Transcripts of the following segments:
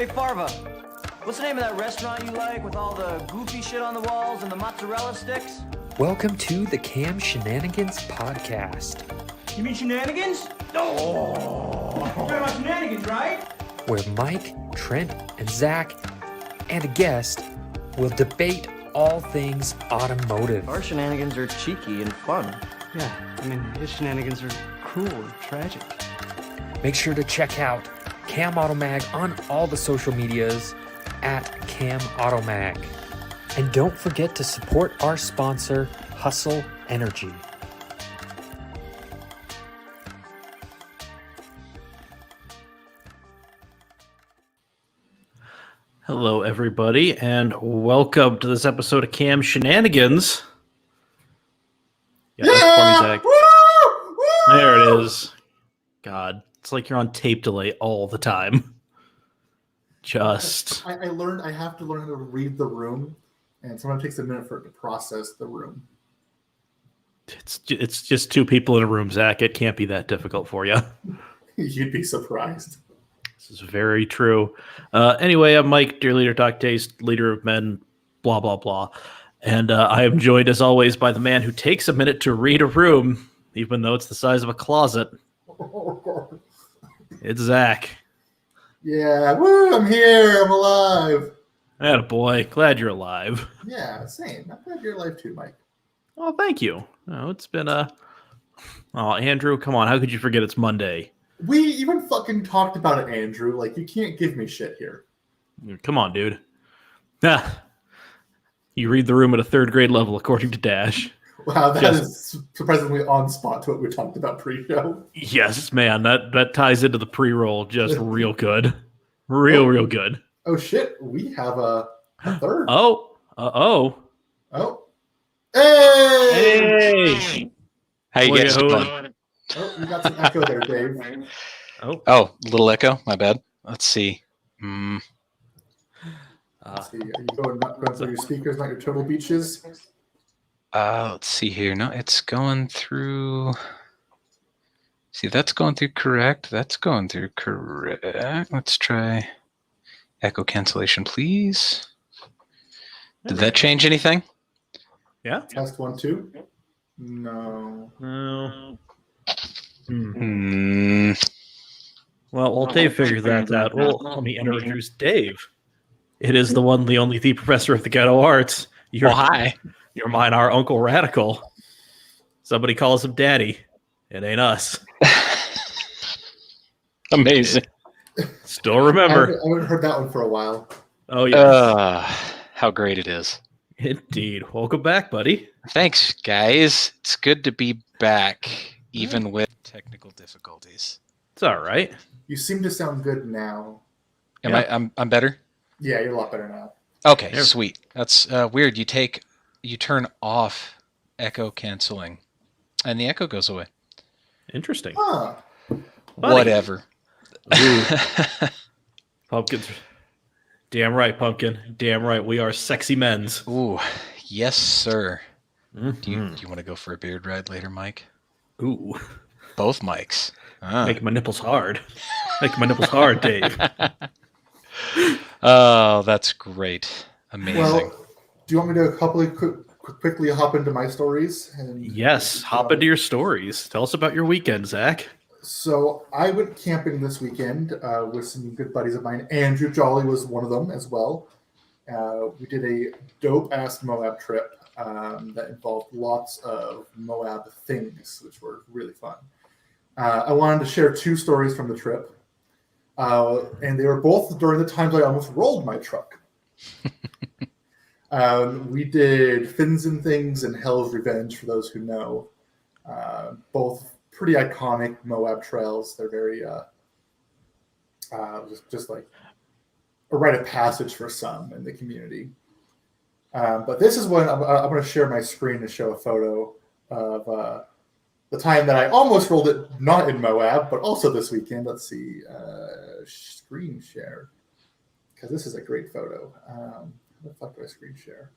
Hey, Farva, what's the name of that restaurant you like with all the goofy shit on the walls and the mozzarella sticks? Welcome to the Cam Shenanigans Podcast. You mean shenanigans? Oh, you're talking about shenanigans, right? Where Mike, Trent, and Zach, and a guest will debate all things automotive. Our shenanigans are cheeky and fun. Yeah, I mean, his shenanigans are cruel and tragic. Make sure to check out Cam Automag on all the social medias at Cam Automag. And don't forget to support our sponsor, Hustle Energy. Hello, everybody, and welcome to this episode of Cam Shenanigans. Yeah, that's funny, Zach. There it is. God, it's like you're on tape delay all the time. Just. I learned I have to learn how to read the room, and sometimes it takes a minute for it to process the room. It's just two people in a room, Zach. It can't be that difficult for you. You'd be surprised. This is very true. Anyway, I'm Mike, dear leader, talk taste, leader of men, blah, blah, blah. And I am joined, as always, by the man who takes a minute to read a room, even though it's the size of a closet. It's Zach. Yeah, woo, I'm here. I'm alive. Attaboy. Glad you're alive. Yeah, same. I'm glad you're alive too, Mike. Oh, thank you. Oh, it's been a... Oh, Andrew, come on. How could you forget it's Monday? We even fucking talked about it, Andrew. Like, you can't give me shit here. Come on, dude. Ah, you read the room at a third grade level, according to Dash. Wow, that is surprisingly on spot to what we talked about pre-show. Yes, man. That ties into the pre-roll just real good. Real good. Oh, shit. We have a third. Oh. Hey! How you guys doing? Oh, you got some echo there, Dave. Oh, little echo. My bad. Let's see. Let's see. Are you going through your speakers, not your Turtle Beaches? Let's see here. No, it's going through. See, that's going through correct. That's going through correct. Let's try echo cancellation, please. Did that change anything? Yeah. Test 1, 2. No. Well, while Dave figures that out, let me introduce Dave. It is the one, the only, the professor of the ghetto arts. Hi. You're mine, our Uncle Radical. Somebody calls him Daddy. It ain't us. Amazing. Still remember. I haven't heard that one for a while. Oh, yeah. How great it is. Indeed. Welcome back, buddy. Thanks, guys. It's good to be back, even with technical difficulties. It's all right. You seem to sound good now. I'm better? Yeah, you're a lot better now. Okay, sweet. That's weird. You turn off echo canceling, and the echo goes away. Interesting. Huh. Whatever. Pumpkins. Damn right, Pumpkin. Damn right. We are sexy men's. Ooh, yes, sir. Mm-hmm. Do you want to go for a beard ride later, Mike? Ooh. Both mics. Make my nipples hard. Make my nipples hard, Dave. Oh, that's great. Amazing. Well, do you want me to quickly hop into my stories? Yes, hop into your stories. Tell us about your weekend, Zach. So I went camping this weekend with some good buddies of mine. Andrew Jolly was one of them as well. We did a dope-ass Moab trip that involved lots of Moab things, which were really fun. I wanted to share two stories from the trip. And they were both during the times I almost rolled my truck. We did Fins and Things and Hell's Revenge, for those who know. Both pretty iconic Moab trails. They're very just like a rite of passage for some in the community. But this is when I'm going to share my screen to show a photo of the time that I almost rolled it, not in Moab, but also this weekend. Let's see, screen share, because this is a great photo. How the fuck do I screen share?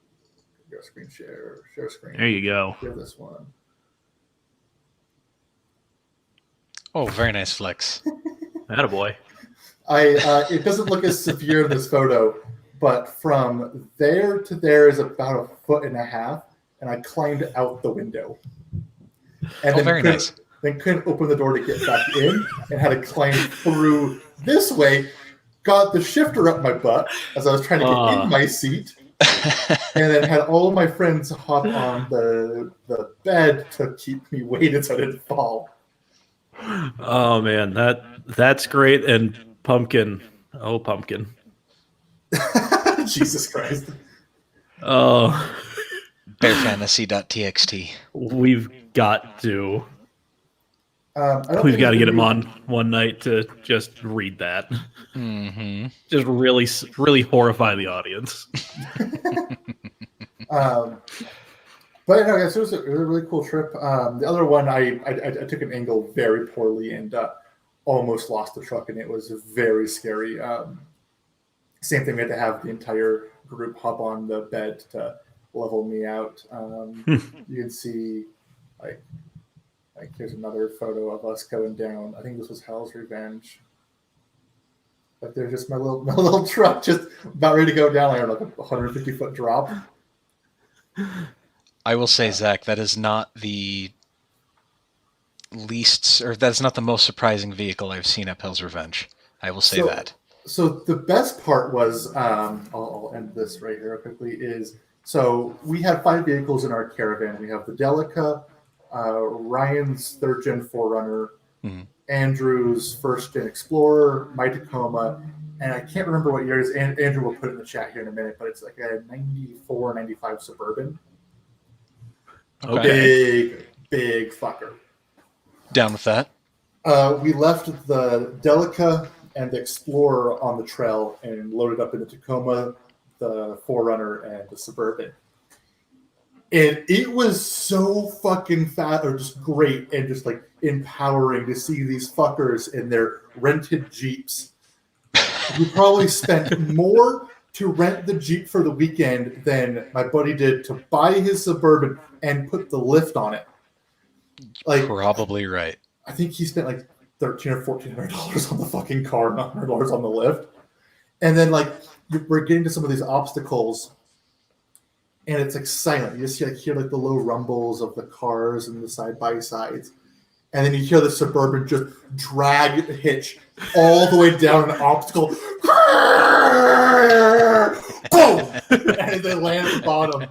Go screen share screen. There you go. Share this one. Oh, very nice flex. Attaboy. It doesn't look as severe in this photo, but from there to there is about 1.5 feet, and I climbed out the window. And then very nice. Then couldn't open the door to get back in, and had to climb through this way. Got the shifter up my butt as I was trying to get in my seat, and then had all of my friends hop on the bed to keep me weighted so I didn't fall. Oh man, that's great. And Pumpkin, oh Pumpkin, Jesus Christ! oh, Bearfantasy.txt. we've got to We've get him on one night to just read that. Mm-hmm. Just really horrify the audience. But no, yes, it was a really cool trip. The other one, I took an angle very poorly and almost lost the truck, and it was very scary. Same thing, we had to have the entire group hop on the bed to level me out. You can see, like here's another photo of us going down. I think this was Hell's Revenge. Like there's just my little truck just about ready to go down like a 150-foot drop. I will say, Zach, that is not the that's not the most surprising vehicle I've seen at Hell's Revenge. I will say that. So the best part was, I'll end this right here quickly, is so we had 5 vehicles in our caravan. We have the Delica, Ryan's 3rd Gen 4Runner, Andrew's 1st Gen Explorer, my Tacoma, and I can't remember what year it is. Andrew will put it in the chat here in a minute, but it's like a 94, 95 Suburban. Okay. Big fucker. Down with that. We left the Delica and the Explorer on the trail and loaded up in the Tacoma, the 4Runner, and the Suburban. And it was so fucking fat, or just great, and just like empowering to see these fuckers in their rented Jeeps. We probably spent more to rent the Jeep for the weekend than my buddy did to buy his Suburban and put the lift on it. Like, probably right. I think he spent like $1,300 or $1,400 on the fucking car, $900 on the lift. And then like we're getting to some of these obstacles, and it's like silent. You just hear like the low rumbles of the cars and the side by sides, and then you hear the Suburban just drag the hitch all the way down an obstacle. Boom! And they land at the bottom.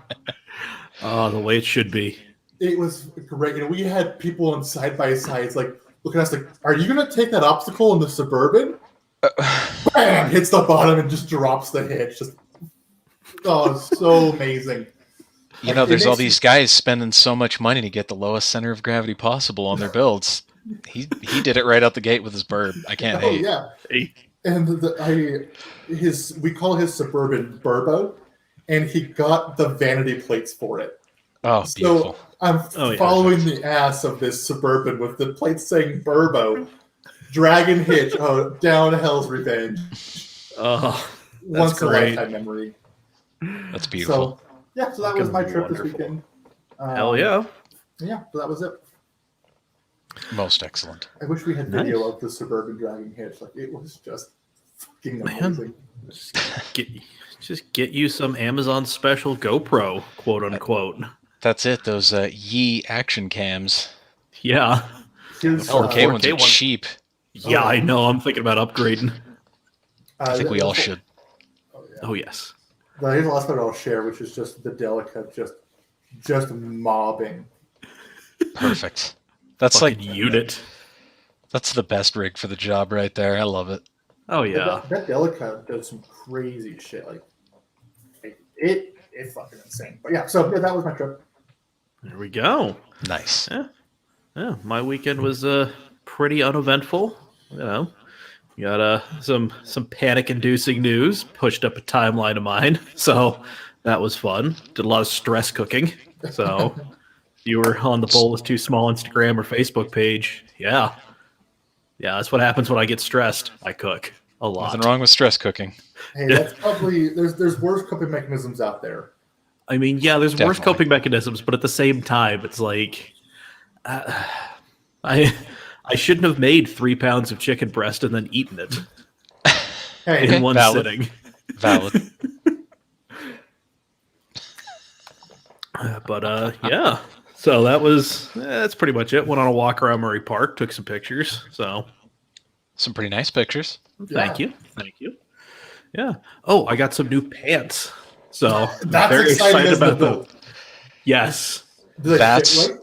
Oh, the way it should be. It was great. And we had people on side by sides like looking at us like, are you going to take that obstacle in the Suburban? Bam! Hits the bottom and just drops the hitch. Just, it's so amazing. You know, there's all these guys spending so much money to get the lowest center of gravity possible on their builds. He did it right out the gate with his Burb. I can't hate. Yeah. And we call his Suburban Burbo, and he got the vanity plates for it. Oh, beautiful. So I'm following the ass of this Suburban with the plates saying Burbo, Dragon Hitch, down Hell's Revenge. Oh, Once that's in a great. lifetime memory. That's beautiful. So that was my trip Wonderful. this weekend. Hell yeah. Yeah, so that was it. Most excellent. I wish we had video of the Suburban Dragon Hitch. Like, it was just fucking amazing. Just get you some Amazon special GoPro, quote unquote. That's it. Those Yee action cams. Yeah. Here's, 4K ones are 4K one. cheap. Yeah, I know. I'm thinking about upgrading. I think we all should. Oh, yes. Here's the last photo I'll share, which is just the Delica just mobbing. Perfect. That's Fucking like unit. That's the best rig for the job right there. I love it. Oh, yeah. That Delica does some crazy shit. Like it's fucking insane. But yeah, so that was my trip. There we go. Nice. Yeah, my weekend was pretty uneventful. You know, got some panic-inducing news pushed up a timeline of mine, so that was fun. Did a lot of stress cooking. So if you were on the Bowl is Too Small Instagram or Facebook page, yeah, that's what happens when I get stressed. I cook a lot. Nothing wrong with stress cooking. Hey, that's probably there's worse coping mechanisms out there. I mean, yeah, there's worse Definitely. coping mechanisms, but at the same time, it's like I shouldn't have made 3 pounds of chicken breast and then eaten it. Hey, in one Valid. sitting. Valid. But yeah. So that's pretty much it. Went on a walk around Murray Park, took some pictures. So Some pretty nice pictures. thank you. Yeah. Oh, I got some new pants. So That's very exciting excited as an about them. adult. Yes. Do they fit That's right?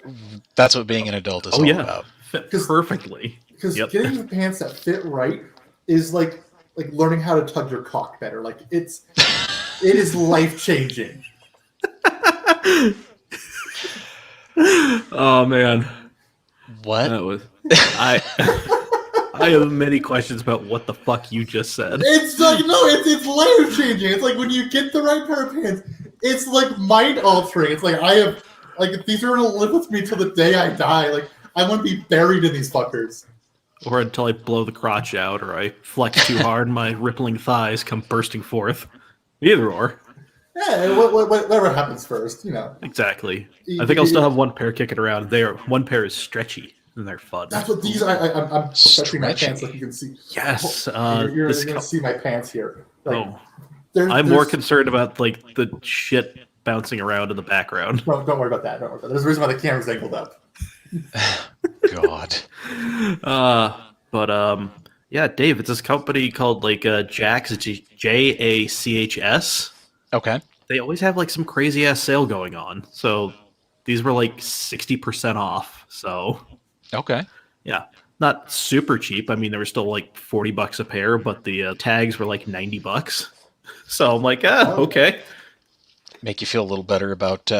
that's what being an adult is Oh all yeah. about. Fit 'Cause- perfectly. Because Yep. getting the pants that fit right is like learning how to tug your cock better. Like it is life changing. Oh man. What? That was I have many questions about what the fuck you just said. It's like it's life changing. It's like when you get the right pair of pants, it's like mind altering. It's like I have like these are gonna live with me till the day I die. Like I want to be buried in these fuckers. Or until I blow the crotch out, or I flex too hard and my rippling thighs come bursting forth. Either or. Yeah, whatever happens first, Exactly. I think I'll still have one pair kicking around. One pair is stretchy, and they're fun. That's what these are. I'm stretching my Stretchy. pants like you can see. Yes. You're this gonna see my pants here. Like, oh, there's- I'm more there's- concerned about like the shit bouncing around in the background. Don't worry about that. Don't worry about that. There's a reason why the camera's angled up. God. But yeah, Dave, it's this company called like Jax, JACHS. Okay. They always have like some crazy ass sale going on. So these were like 60% off. So Okay. yeah, not super cheap. I mean, they were still like $40 a pair, but the tags were like $90. So I'm like, okay. Make you feel a little better about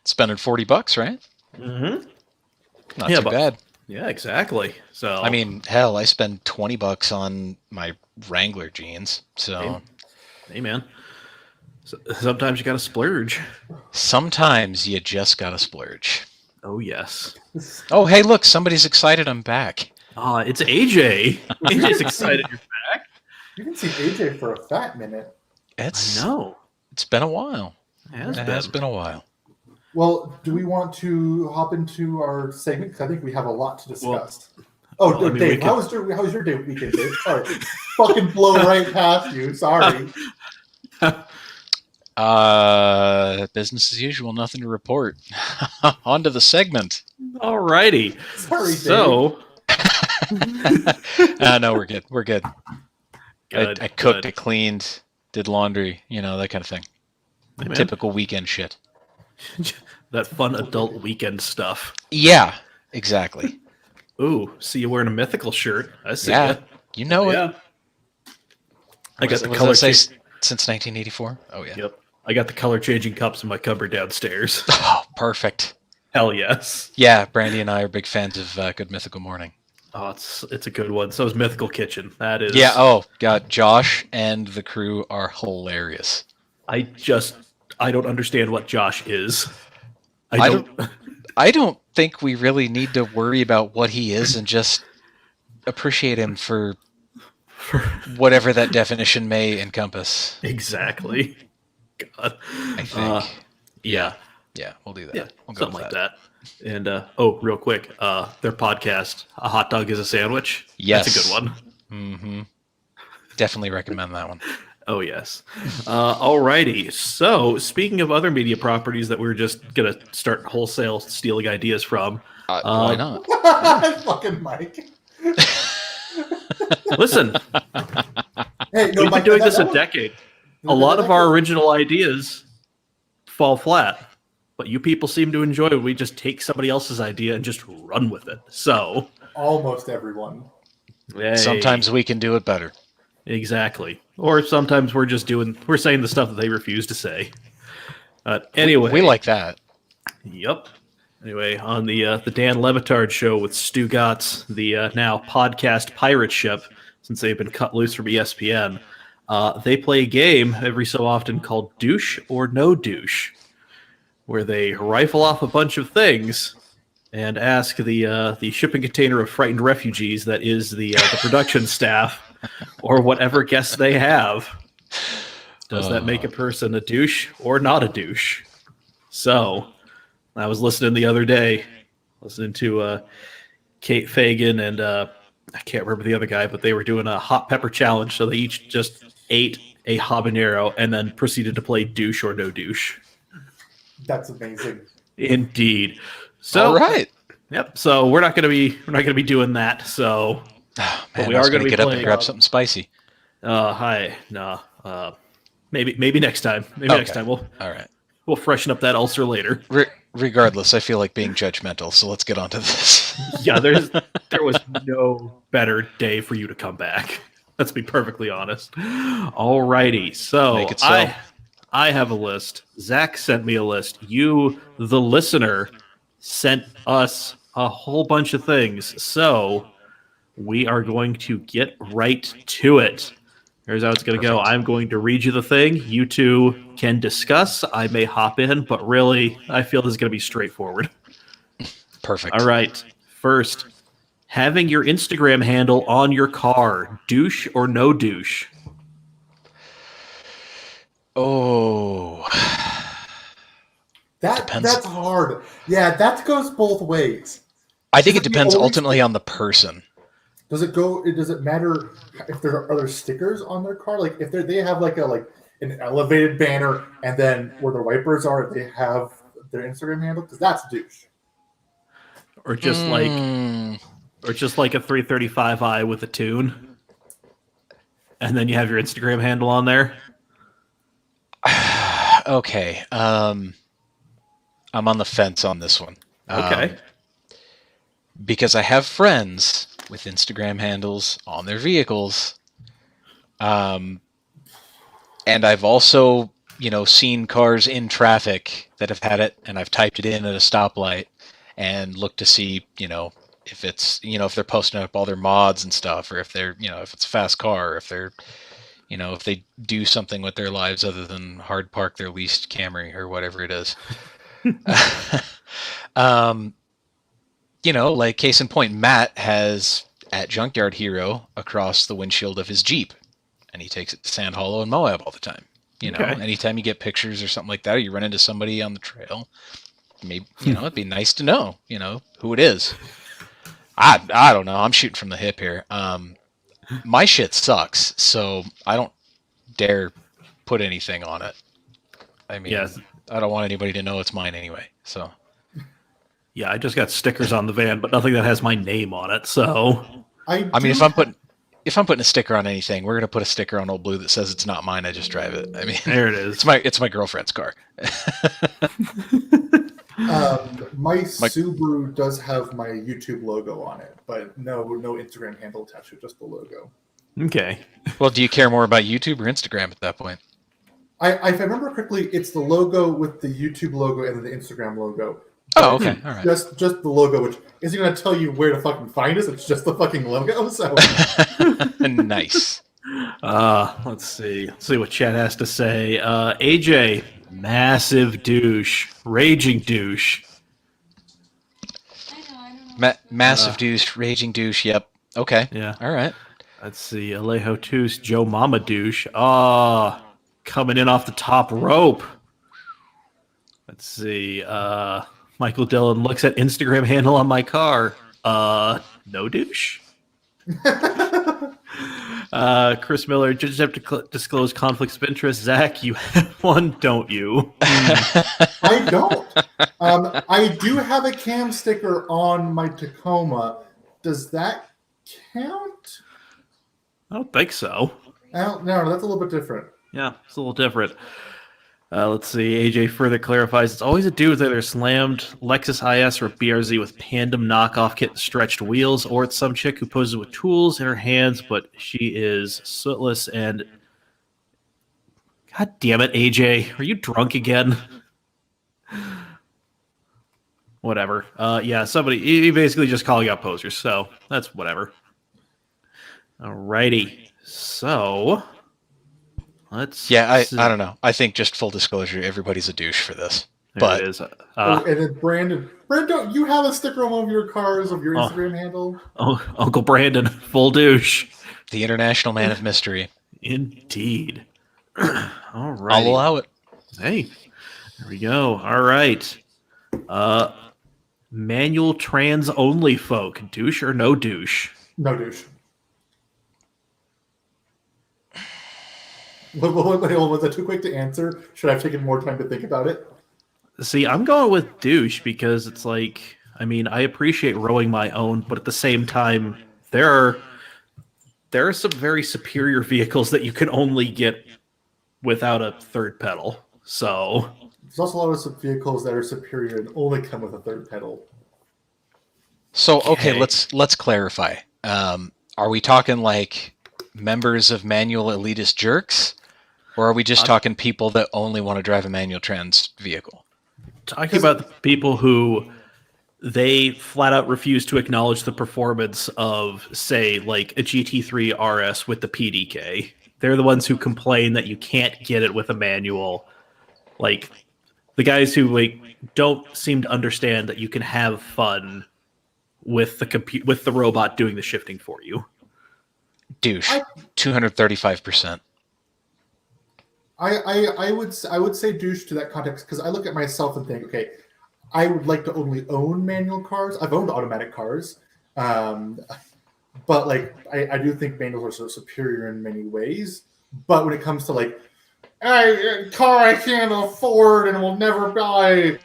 spending $40, right? Mm-hmm. Not Yeah, too but- bad. Yeah, exactly. So I mean, hell, I spend $20 on my Wrangler jeans. So hey man, sometimes you gotta splurge. sometimes you just gotta splurge. Oh yes. Oh, hey, look, somebody's excited I'm back. It's AJ. AJ's excited you're back. You can see AJ for a fat minute. It's No, It's been a while. it has It been. has been a while. Well, do we want to hop into our segment? Because I think we have a lot to discuss. well, I mean, we Dave, could- how was your day weekend, Dave? Sorry, fucking blow right past you. Sorry. Business as usual, nothing to report. On to the segment. Alrighty. Sorry, Dave. So No, we're good. We're good. good, I cooked, good. I cleaned, did laundry, that kind of thing. Hey, man, Typical weekend shit. that fun adult weekend stuff. Yeah, exactly. Ooh, see you wearing a mythical shirt. I see Yeah, ya. you know it. Yeah. I got the What color does that change. say? Since 1984? Oh, yeah. Yep. I got the color changing cups in my cupboard downstairs. Oh, perfect. Hell yes. Yeah, Brandy and I are big fans of Good Mythical Morning. Oh, it's a good one. So is Mythical Kitchen. That is. Yeah, oh, God, Josh and the crew are hilarious. I don't understand what Josh is. I don't think we really need to worry about what he is and just appreciate him for whatever that definition may encompass. Exactly. God. I think. Yeah. Yeah, we'll do that. Yeah. We'll go Something with like that. And real quick, their podcast, A Hot Dog is a Sandwich. Yes. That's a good one. Mm-hmm. Definitely recommend that one. Oh yes. Alrighty. So speaking of other media properties that we're just gonna start wholesale stealing ideas from. Why not? Fucking Mike. Listen, Hey, no, we've been Mike, doing that- this that a was- decade. that- A lot that of our was- original ideas fall flat, but you people seem to enjoy when we just take somebody else's idea and just run with it. So almost everyone. hey, Sometimes we can do it better. exactly, or sometimes we're saying the stuff that they refuse to say. Anyway, We like that. Yep. Anyway, on the Dan Levitard show with Stu Gotts, the now podcast pirate ship, since they've been cut loose from ESPN, they play a game every so often called Douche or No Douche, where they rifle off a bunch of things and ask the shipping container of frightened refugees that is the production staff or whatever guests they have. Does that make a person a douche or not a douche? So, I was listening the other day, listening to Kate Fagan and I can't remember the other guy, but they were doing a hot pepper challenge. So they each just ate a habanero and then proceeded to play douche or no douche. That's amazing. Indeed. So, All right. Yep. So we're not gonna be doing that. So, Oh, but man, we I was are going gonna to be get up and playing. grab something spicy. Hi. No. Maybe next time. Maybe next Okay. time All right. we'll freshen up that ulcer later. Regardless, I feel like being judgmental, so let's get on to this. Yeah. There was no better day for you to come back. Let's be perfectly honest. Alrighty. So Make it so. I have a list. Zach sent me a list. You, the listener, sent us a whole bunch of things. So we are going to get right to it. Here's how it's going to go. I'm going to read you the thing. You two can discuss. I may hop in, but really, I feel this is going to be straightforward. Perfect. All right. First, having your Instagram handle on your car, douche or no douche? Oh. Depends. That's hard. Yeah, that goes both ways. I think it Does it depends always- ultimately on the person. Does it matter if there are other stickers on their car? Like if they have like an elevated banner and then where the wipers are, they have their Instagram handle? Because that's douche. Or just like a 335i with a tune? And then you have your Instagram handle on there? Okay. I'm on the fence on this one. Okay. Because I have friends with Instagram handles on their vehicles. And I've also, seen cars in traffic that have had it, and I've typed it in at a stoplight and looked to see, if it's, if they're posting up all their mods and stuff, or if they're, if it's a fast car, or if they're, if they do something with their lives other than hard park their leased Camry or whatever it is. Like case in point, Matt has at Junkyard Hero across the windshield of his Jeep, and he takes it to Sand Hollow and Moab all the time. Anytime you get pictures or something like that, or you run into somebody on the trail, maybe, it'd be nice to know, who it is. I don't know. I'm shooting from the hip here. My shit sucks, so I don't dare put anything on it. I mean, Yes. I don't want anybody to know it's mine anyway, so. Yeah, I just got stickers on the van, but nothing that has my name on it. So, I mean, if I'm putting a sticker on anything, we're gonna put a sticker on Old Blue that says it's not mine. I just drive it. I mean, there it is. It's my girlfriend's car. My Subaru does have my YouTube logo on it, but no Instagram handle attached to it, just the logo. Okay. Well, do you care more about YouTube or Instagram at that point? If I remember correctly, it's the logo with the YouTube logo and then the Instagram logo. Oh, okay. All right. Just the logo, which isn't going to tell you where to fucking find us. It's just the fucking logo. So Nice. Let's see. Let's see what Chad has to say. AJ, massive douche, raging douche. Massive douche, raging douche. Yep. Okay. Yeah. All right. Let's see. Alejo Toos, Joe Mama douche. Coming in off the top rope. Let's see. Michael Dillon looks at Instagram handle on my car. No douche. Chris Miller, just have to disclose conflicts of interest. Zach, you have one, don't you? I don't. I do have a cam sticker on my Tacoma. Does that count? I don't think so. No, that's a little bit different. Yeah, it's a little different. Let's see. AJ further clarifies it's always a dude with either a slammed Lexus IS or a BRZ with Pandem knockoff kit and stretched wheels, or it's some chick who poses with tools in her hands, but she is sootless and. God damn it, AJ. Are you drunk again? Whatever. Yeah, somebody. He basically just calling out posers, so that's whatever. Alrighty. So. I don't know. I think just full disclosure, everybody's a douche for this. There it is. And then Brandon, you have a sticker on one of your cars of your Instagram handle? Oh, Uncle Brandon, full douche. The international man of mystery. Indeed. All right. I'll allow it. Hey, there we go. All right. Manual trans only folk, douche or no douche? No douche. Was that too quick to answer? Should I have taken more time to think about it? See, I'm going with douche because it's like, I mean, I appreciate rowing my own, but at the same time, there are there are some very superior vehicles that you can only get without a third pedal. So There's also a lot of vehicles that are superior and only come with a third pedal. So okay, Okay. let's clarify. Are we talking like members of manual elitist jerks, or are we just talking people that only want to drive a manual trans vehicle? talking about the people who they flat out refuse to acknowledge the performance of, say, like a GT3 RS with the PDK. They're the ones who complain that you can't get it with a manual. Like the guys who like don't seem to understand that you can have fun with with the robot doing the shifting for you. Douche, 235%. I would say douche to that context because I look at myself and think, okay, I would like to only own manual cars. I've owned automatic cars, but like I do think manuals are sort of superior in many ways. But when it comes to like a car I can't afford and will never buy,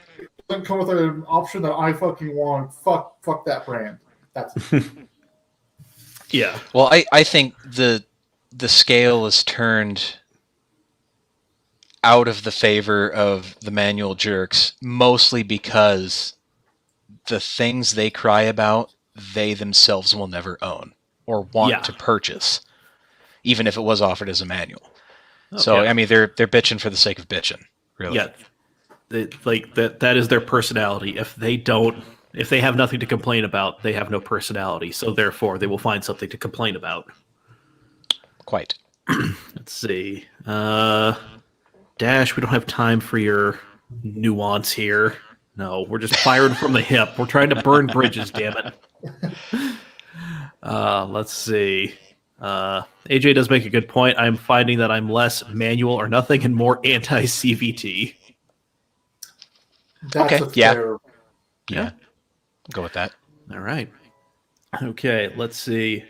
doesn't come with an option that I fucking want. Fuck that brand. That's Yeah. Well, I think the scale is turned out of the favor of the manual jerks, mostly because the things they cry about, they themselves will never own or want to purchase, even if it was offered as a manual. So, I mean, they're bitching for the sake of bitching, really. Yeah. That is their personality. If they have nothing to complain about, they have no personality. So therefore they will find something to complain about. Quite. Let's see. Dash, we don't have time for your nuance here. No, we're just firing from the hip. We're trying to burn bridges, damn it. Let's see. AJ does make a good point. I'm finding that I'm less manual or nothing and more anti-CVT. a fair. Yeah. Go with that. All right. Okay, let's see.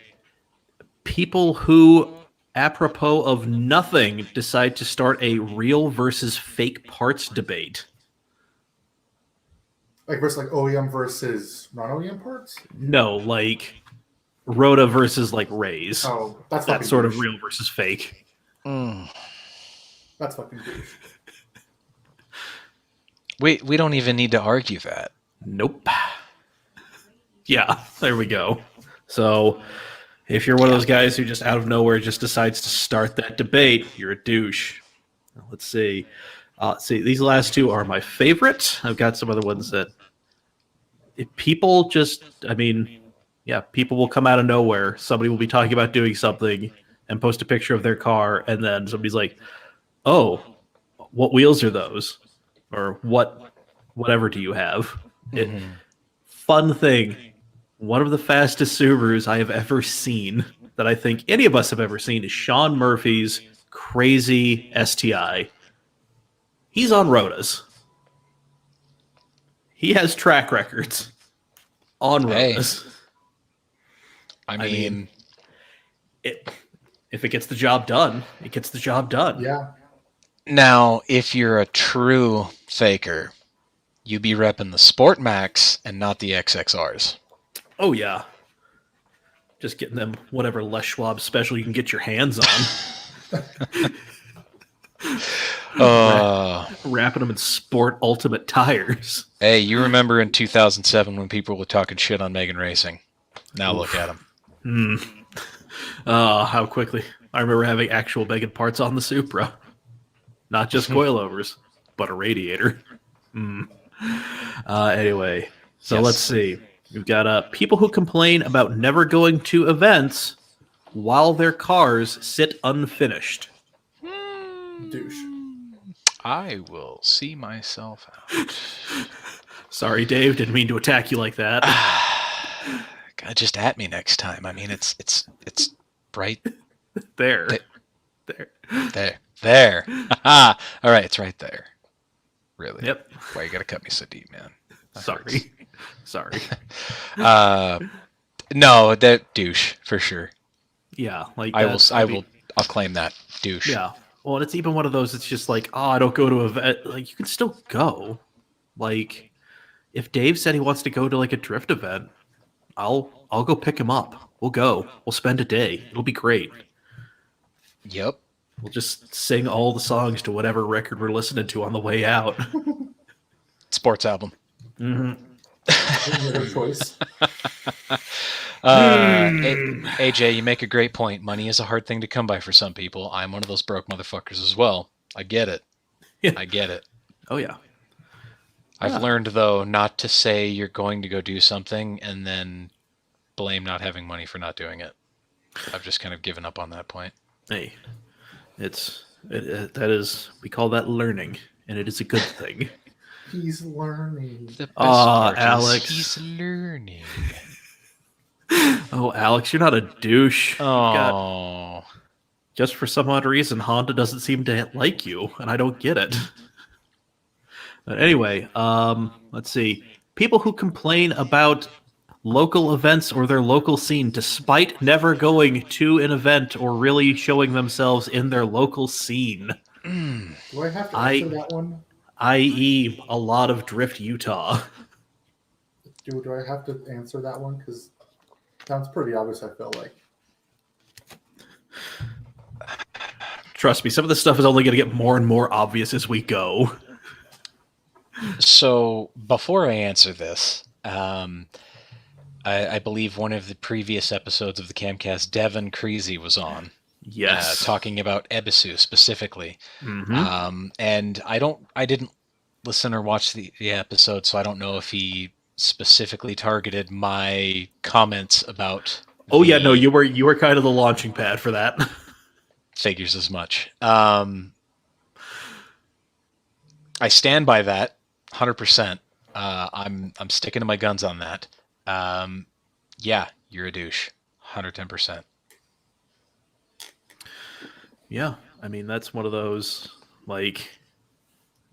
People who, apropos of nothing, decide to start a real versus fake parts debate. Like versus like OEM versus non-OEM parts. No, like Rhoda versus like Rays. Oh, that's that fucking sort of douche. real versus fake. That's fucking douche. We don't even need to argue that. Nope. Yeah, there we go. So if you're one of those guys who just out of nowhere just decides to start that debate, you're a douche. Let's see. These last two are my favorite. I've got some other ones that people just, I mean, yeah, people will come out of nowhere. Somebody will be talking about doing something and post a picture of their car, and then somebody's like, "Oh, what wheels are those?" Or whatever do you have? Fun thing. One of the fastest Subarus I have ever seen, that I think any of us have ever seen, is Sean Murphy's crazy STI. He's on Rotas. He has track records on Rotas. I mean, if it gets the job done, it gets the job done. Yeah. now, if you're a true faker, you be repping the Sport Max and not the XXRs. Oh, yeah. Just getting them whatever Les Schwab special you can get your hands on. Wrapping them in Sport Ultimate tires. Hey, you remember in 2007 when people were talking shit on Megan Racing? Now look at them. How quickly. I remember having actual Megan parts on the Supra. Not just coilovers, but a radiator. Anyway, so Yes. let's see. We've got people who complain about never going to events while their cars sit unfinished. Douche. I will see myself out. Sorry, Dave. Didn't mean to attack you like that. God, just at me next time. I mean, it's right There. there. All right, it's right there. Really? Yep. Why you gotta cut me so deep, man? That Sorry. hurts. Sorry. No, that douche for sure. Yeah, like I that, will. I'll claim that douche. Yeah. Well, and it's even one of those. It's just like, oh, I don't go to an event. Like, you can still go. Like, if Dave said he wants to go to like a drift event, I'll go pick him up. We'll go. We'll spend a day. It'll be great. Yep. We'll just sing all the songs to whatever record we're listening to on the way out. Sports album. Your choice. AJ, you make a great point. Money is a hard thing to come by for some people. I'm one of those broke motherfuckers as well. I get it. Yeah. I get it. Oh yeah. I've learned, though, not to say you're going to go do something and then blame not having money for not doing it. I've just kind of given up on that point. Hey, that is, we call that learning, and it is a good thing. He's learning. The best part is Alex. he's learning. Oh, Alex, you're not a douche. Oh. Just for some odd reason, Honda doesn't seem to like you, and I don't get it. But anyway, let's see. People who complain about local events or their local scene despite never going to an event or really showing themselves in their local scene. Do I have to answer that one? I.e., a lot of Drift, Utah. Do I have to answer that one? Because it sounds pretty obvious, I feel like. Trust me, some of this stuff is only going to get more and more obvious as we go. So before I answer this, I believe one of the previous episodes of the Camcast, Devin Creasy was on. Yes. Talking about Ebisu specifically. Mm-hmm. And I didn't listen or watch the episode, so I don't know if he specifically targeted my comments about Yeah, no, you were kind of the launching pad for that. Figures as much. I stand by that 100%. I'm sticking to my guns on that. Yeah, you're a douche. 110%. Yeah, I mean, that's one of those, like,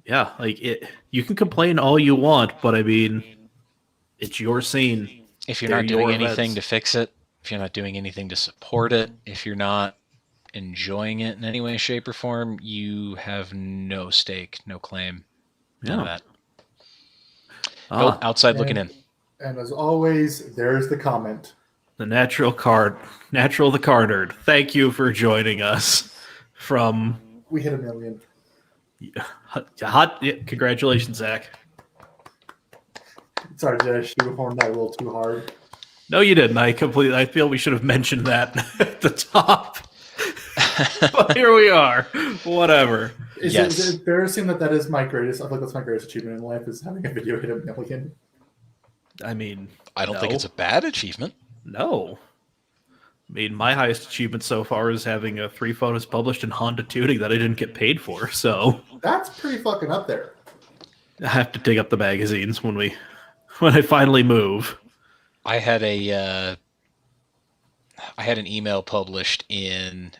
yeah, like, you can complain all you want, but I mean, it's your scene. If you're not doing anything to fix it, if you're not doing anything to support it, if you're not enjoying it in any way, shape, or form, you have no stake, no claim. None of that. Go outside looking in. And as always, there's the comment. The Natural the Car Nerd. Thank you for joining us from... We hit 1 million. Congratulations, Zach. Sorry, did I shoehorn that a little too hard? No, you didn't. I feel we should have mentioned that at the top. But here we are. Whatever. Is it embarrassing that is my greatest? I feel like that's my greatest achievement in life, is having a video hit 1 million. I mean, I don't think it's a bad achievement. No. I mean, my highest achievement so far is having 3 photos published in Honda Tuning that I didn't get paid for. So that's pretty fucking up there. I have to dig up the magazines when I finally move. I had an email published in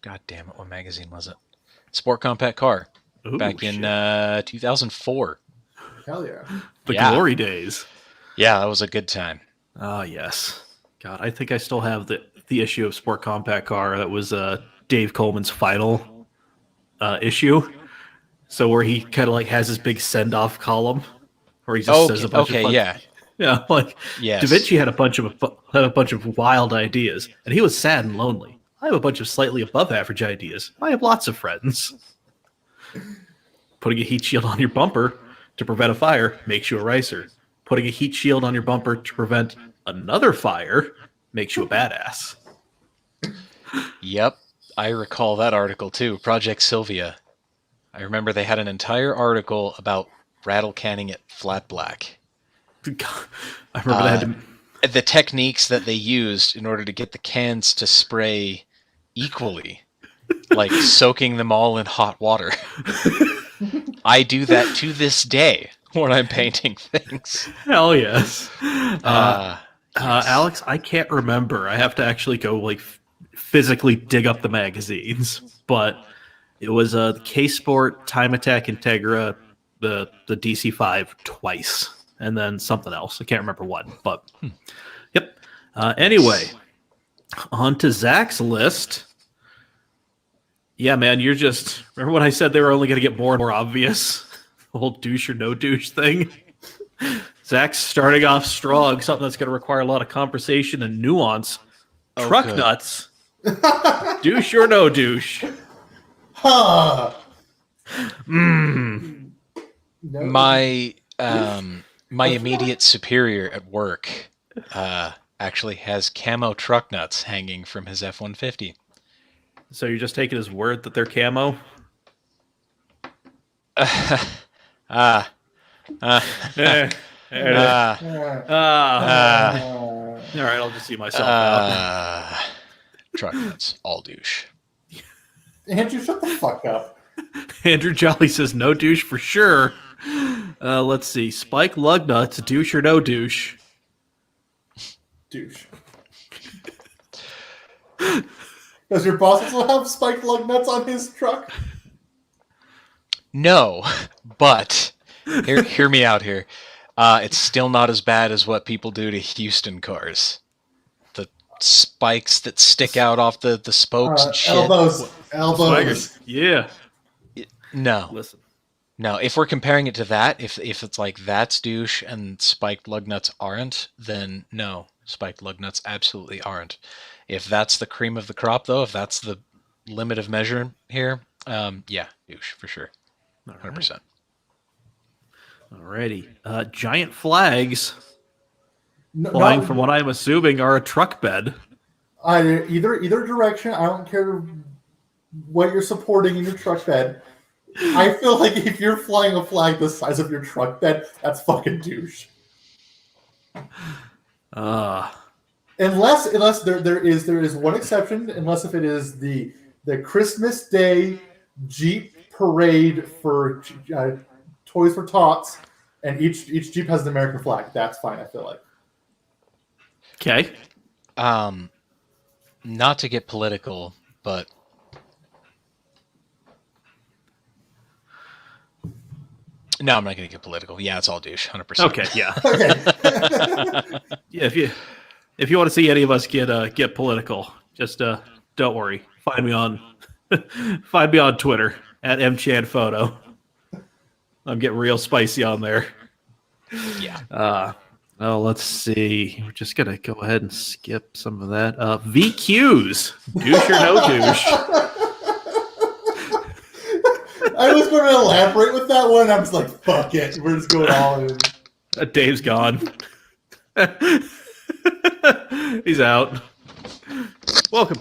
God damn it, what magazine was it? Sport Compact Car. Ooh, back in 2004. Hell yeah. The glory days. Yeah, that was a good time. Ah, yes. God, I think I still have the issue of Sport Compact Car that was Dave Coleman's final issue. So where he kind of like has his big send-off column where he just says a bunch of fun... Yeah, like yes. Da Vinci had a bunch of wild ideas, and he was sad and lonely. I have a bunch of slightly above average ideas. I have lots of friends. Putting a heat shield on your bumper to prevent a fire makes you a racer. Putting a heat shield on your bumper to prevent another fire makes you a badass. Yep, I recall that article too. Project Sylvia. I remember they had an entire article about rattle canning it flat black. I remember the techniques that they used in order to get the cans to spray equally, like soaking them all in hot water. I do that to this day when I'm painting things. Hell yes. Yes. Alex, I can't remember. I have to actually go like physically dig up the magazines, but it was the K Sport, Time Attack Integra, the DC5 twice. and then something else. I can't remember what, but yep. Anyway, on to Zach's list. Yeah, man, you're just... Remember when I said they were only going to get more and more obvious? The whole douche or no douche thing? Zach's starting off strong, something that's going to require a lot of conversation and nuance. Truck good. nuts. Douche or no douche? Huh. Mm. No. My immediate superior at work actually has camo truck nuts hanging from his F-150. So you're just taking his word that they're camo? Uh, All right, I'll just see myself out. Truck nuts, all douche. Andrew, shut the fuck up. Andrew Jolly says no douche for sure. Let's see. Spike lug nuts, douche or no douche? Douche. Does your boss also have spiked lug nuts on his truck? No, but hear me out here. It's still not as bad as what people do to Houston cars. The spikes that stick out off the spokes and shit. Elbows. Spikers. Yeah. No. Listen. No, if we're comparing it to that, if it's like that's douche and spiked lug nuts aren't, then no, spiked lug nuts absolutely aren't. If that's the cream of the crop, though, if that's the limit of measure here, yeah, douche for sure, 100%. Alrighty. Giant flags No, flying from what I'm assuming are a truck bed. Either direction. I don't care what you're supporting in your truck bed. I feel like if you're flying a flag the size of your truck bed, that's fucking douche. Unless there is one exception, unless if it is the Christmas Day Jeep parade for Toys for Tots, and each Jeep has an American flag. That's fine, I feel like. Okay. Not to get political, but no, I'm not going to get political. Yeah, it's all douche, 100%. Okay. Yeah. Okay. Yeah. If you want to see any of us get political, just don't worry. Find me on Twitter at mchanphoto. I'm getting real spicy on there. Yeah. Let's see. We're just gonna go ahead and skip some of that. VQs, douche or no douche? I was going to elaborate with that one. I was like, fuck it. We're just going all in. Dave's gone. He's out. Welcome.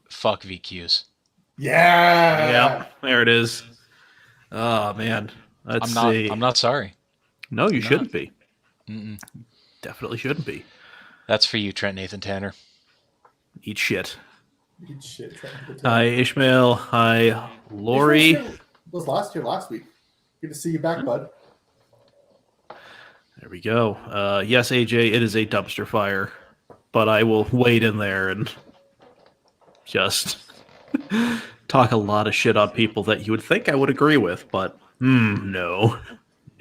Fuck VQs. Yeah. Yeah, there it is. Oh man, let's see. I'm not sorry. No, you shouldn't be. Mm-mm. Definitely shouldn't be. That's for you, Trent Nathan Tanner. Eat shit. Eat shit. Hi, Ishmael. Hi, Lori. It was last week. Good to see you back, bud. There we go. Yes, AJ, it is a dumpster fire, but I will wade in there and just talk a lot of shit on people that you would think I would agree with, but no.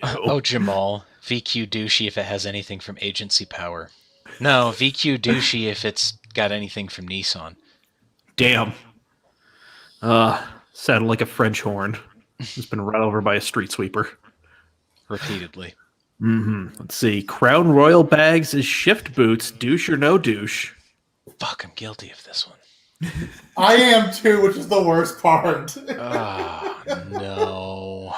Oh, Jamal. VQ douchey if it has anything from agency power. No, VQ douchey if it's got anything from Nissan. Damn. Sounded like a French horn. It's been run over by a street sweeper. Repeatedly. Let's see. Crown Royal bags is shift boots, douche or no douche? Fuck, I'm guilty of this one. I am too, which is the worst part. Oh, no.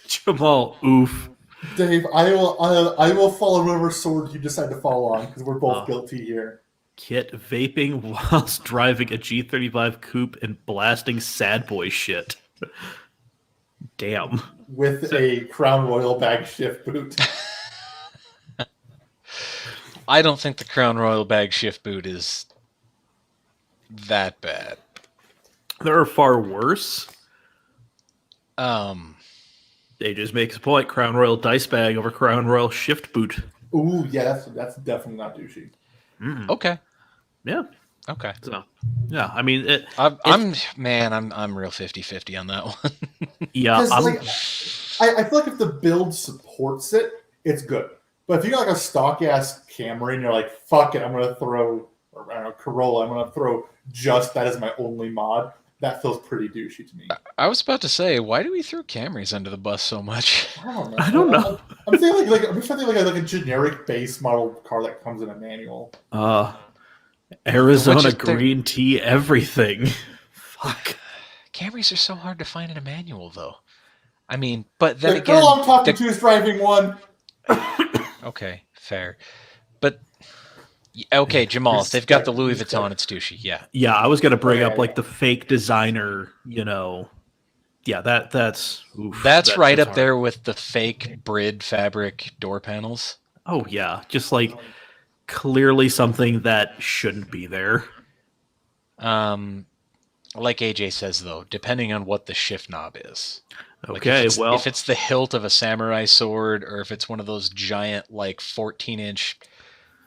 Jamal, oof. Dave, I will follow whatever sword you decide to fall on because we're both guilty here. Kit vaping whilst driving a G35 coupe and blasting sad boy shit. Damn. With a Crown Royal bag shift boot. I don't think the Crown Royal bag shift boot is that bad. There are far worse. They just makes a point. Crown Royal dice bag over Crown Royal shift boot. Ooh, yeah, that's definitely not douchey. Okay. Yeah. Okay. So, yeah, I mean, I'm real 50-50 on that one. yeah, Because like, I feel like if the build supports it, it's good. But if you got like a stock ass Camry and you're like, fuck it, I'm gonna throw, or I don't know, Corolla, I'm gonna throw just that as my only mod. That feels pretty douchey to me. I was about to say, why do we throw Camrys under the bus so much? I don't know. I don't know. I'm thinking like I'm just thinking like a generic base model car that comes in a manual. Arizona Which is green tea, everything. Fuck. Camrys are so hard to find in a manual, though. I mean, but then The again, girl I'm talking to is driving one. okay, fair. But okay, Jamal, if they've got the Louis Vuitton, it's douchey. Yeah. Yeah, I was gonna bring Yeah, up like the fake designer, Yeah, that's Right up hard. there with the fake Brid fabric door panels. Oh yeah, just like clearly something that shouldn't be there. Like AJ says, though, depending on what the shift knob is. Okay, if it's the hilt of a samurai sword, or if it's one of those giant, like 14-inch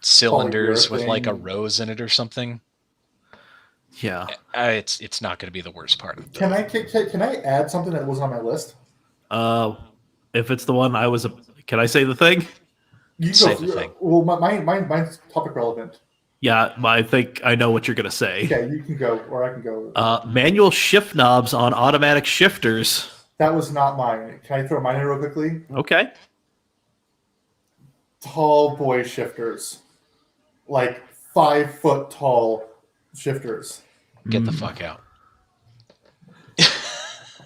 cylinders with like a rose in it or something, yeah, it's not going to be the worst part of it. Can I add something that wasn't on my list? if it's the one can I say the thing? You Say go. the thing. Well, mine's topic relevant. Yeah, I think I know what you're gonna say. Okay, you can go, or I can go. Manual shift knobs on automatic shifters. That was not mine. Can I throw mine in real quickly? Okay. Tall boy shifters, like 5 foot tall shifters. Get the fuck out.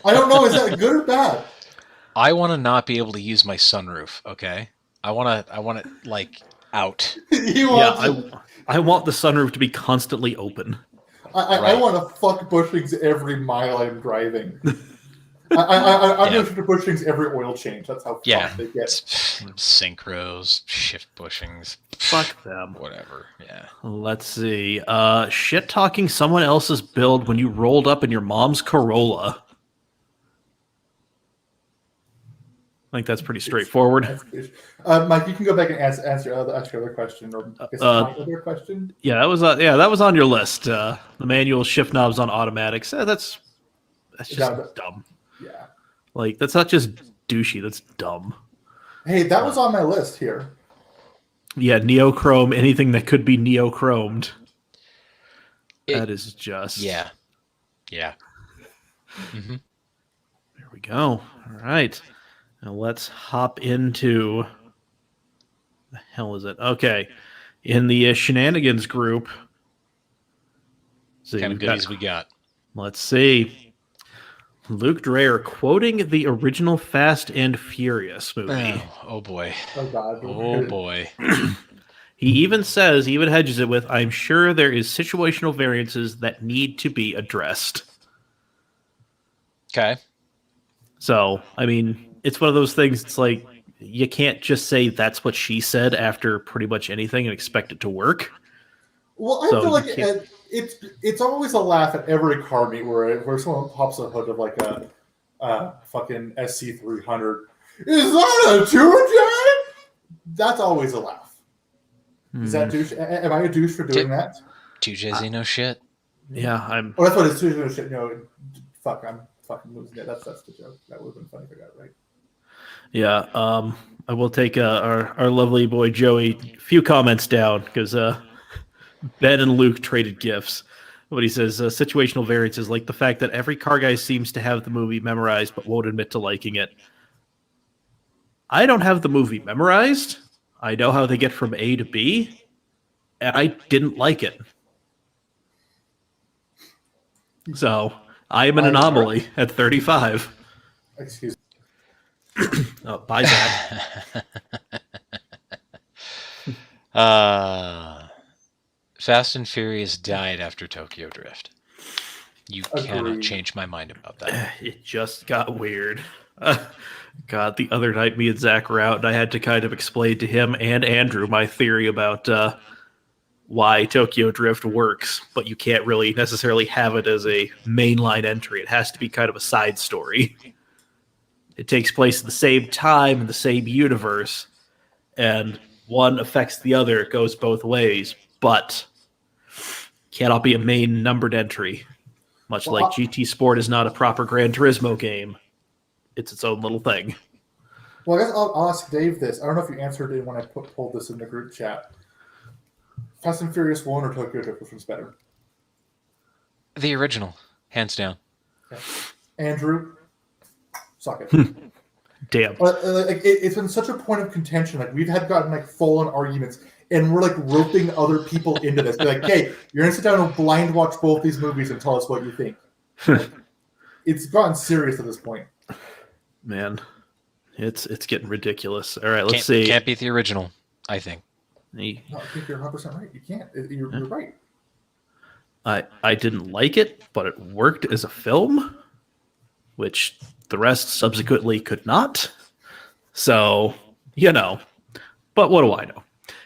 I don't know. Is that good or bad? I want to not be able to use my sunroof. Okay, I want it like out. I want the sunroof to be constantly open. I want to fuck bushings every mile I'm driving. I'm going to bushings every oil change. That's how fucked they get. Synchros, shift bushings. Fuck them. Whatever. Yeah. Let's see. Shit talking someone else's build when you rolled up in your mom's Corolla. I think that's pretty straightforward. Mike, you can go back and ask your other question, or guess my other question. Yeah, that was on your list. The manual shift knobs on automatics. That's just dumb. Yeah. Like, that's not just douchey, that's dumb. Hey, that was on my list here. Yeah, neochrome, anything that could be neochromed. That is just... Yeah. Yeah. Mm-hmm. There we go. All right. Now let's hop into... The hell is it? Okay. In the shenanigans group... What kind of goodies we got? Let's see. Luke Dreyer quoting the original Fast and Furious movie. Oh boy. Oh God. Oh boy. He even hedges it with, I'm sure there is situational variances that need to be addressed. Okay. So, I mean, it's one of those things, it's like, you can't just say that's what she said after pretty much anything and expect it to work. Well, I feel like it's always a laugh at every car meet where someone pops a hood of like a fucking SC300. Is that a two-jet? That's always a laugh. Is that douche? Am I a douche for doing that? 2J's ain't no shit. Yeah, I'm... Oh, that's what it's douche. No shit. No, fuck, I'm fucking losing it. That's the joke. That would have been funny if I got it right. Yeah, I will take our lovely boy Joey a few comments down because Ben and Luke traded gifts. What he says, situational variances like the fact that every car guy seems to have the movie memorized but won't admit to liking it. I don't have the movie memorized. I know how they get from A to B, and I didn't like it. So I am an anomaly at 35. Excuse me. Bye, Zach. Fast and Furious died after Tokyo Drift. You cannot Agreed. change my mind about that. It just got weird. God, the other night me and Zach were out, and I had to kind of explain to him and Andrew my theory about why Tokyo Drift works, but you can't really necessarily have it as a mainline entry. It has to be kind of a side story. It takes place at the same time in the same universe, and one affects the other. It goes both ways, but cannot be a main numbered entry. Much Well, like GT Sport is not a proper Gran Turismo game. It's its own little thing. Well, I guess I'll ask Dave this. I don't know if you answered it when I pulled this in the group chat. Fast and Furious 1 or Tokyo Drift, which one's better? The original, hands down. Okay. Andrew, suck it. Damn. It's been such a point of contention. Like we've gotten like full-on arguments, and we're like roping other people into this. Be like, hey, you're gonna sit down and blind watch both these movies and tell us what you think. Like, it's gotten serious at this point. Man, it's getting ridiculous. All right, let's see. Can't beat the original, I think. No, I think you're 100% right. You can't. You're right. I didn't like it, but it worked as a film, which the rest subsequently could not. So, but what do I know?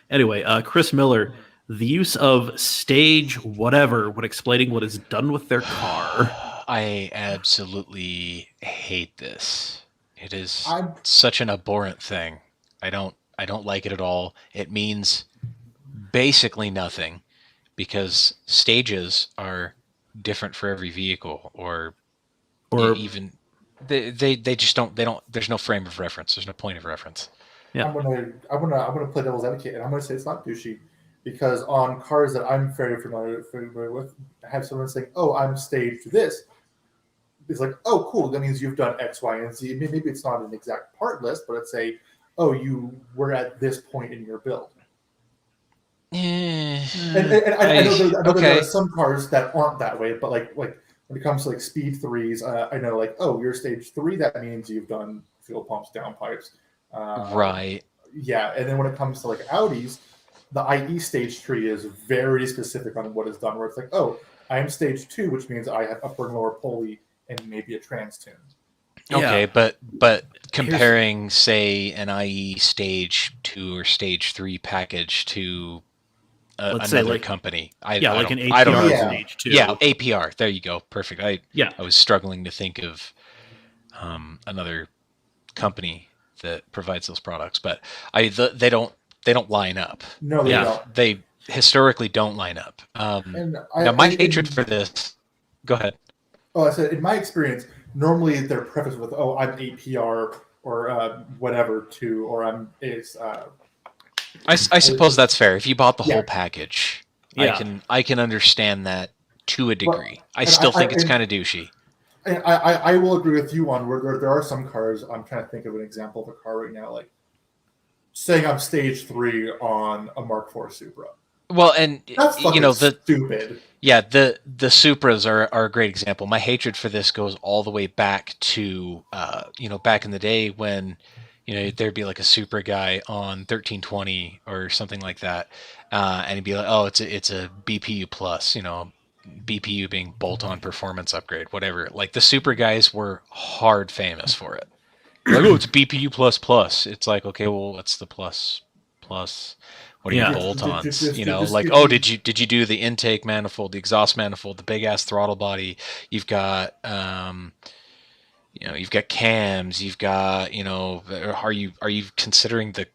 Anyway, Chris Miller, the use of stage whatever when explaining what is done with their car. I absolutely hate this. It is such an abhorrent thing. I don't like it at all. It means basically nothing because stages are different for every vehicle or even they just don't there's no frame of reference. There's no point of reference. Yeah. I'm gonna play devil's advocate, and I'm gonna say it's not douchey because on cars that I'm very familiar with, I have someone saying, "Oh, I'm staged this." It's like, "Oh, cool. That means you've done X, Y, and Z." Maybe it's not an exact part list, but it's "Oh, you were at this point in your build." And I know there are some cars that aren't that way, but like when it comes to like speed threes, I know "Oh, you're stage 3. That means you've done fuel pumps, downpipes." Right. Yeah, and then when it comes to like Audis, the IE stage tree is very specific on what is done. Where it's like, "Oh, I am stage 2, which means I have upper and lower pulley and maybe a trans tune." Okay, but comparing, say, an IE stage 2 or stage 3 package to another company, like an APR stage 2. Yeah, APR. There you go. Perfect. I was struggling to think of another company that provides those products, but they don't line up. No, they don't. They historically don't line up. Now my hatred for this. Go ahead. Oh, I said in my experience, normally they're prefaced with, "Oh, I'm APR or whatever too," or "I'm it's." I suppose that's fair. If you bought the whole package, I can understand that to a degree. I still think it's kind of douchey. And I will agree with you on where there are some cars. I'm trying to think of an example of a car right now, like saying I'm stage 3 on a Mark IV Supra. Well, and that's fucking stupid. Yeah, the Supras are a great example. My hatred for this goes all the way back to back in the day when there'd be like a Supra guy on 1320 or something like that, and he'd be like, "Oh, it's a BPU plus," BPU being bolt-on performance upgrade, whatever. Like the Supra guys were hard famous for it. Like, "Oh, it's BPU plus plus." It's like, okay, well, what's the plus? What are your bolt-ons? "Oh, did you do the intake manifold, the exhaust manifold, the big ass throttle body? You've got you've got cams, you've got are you considering the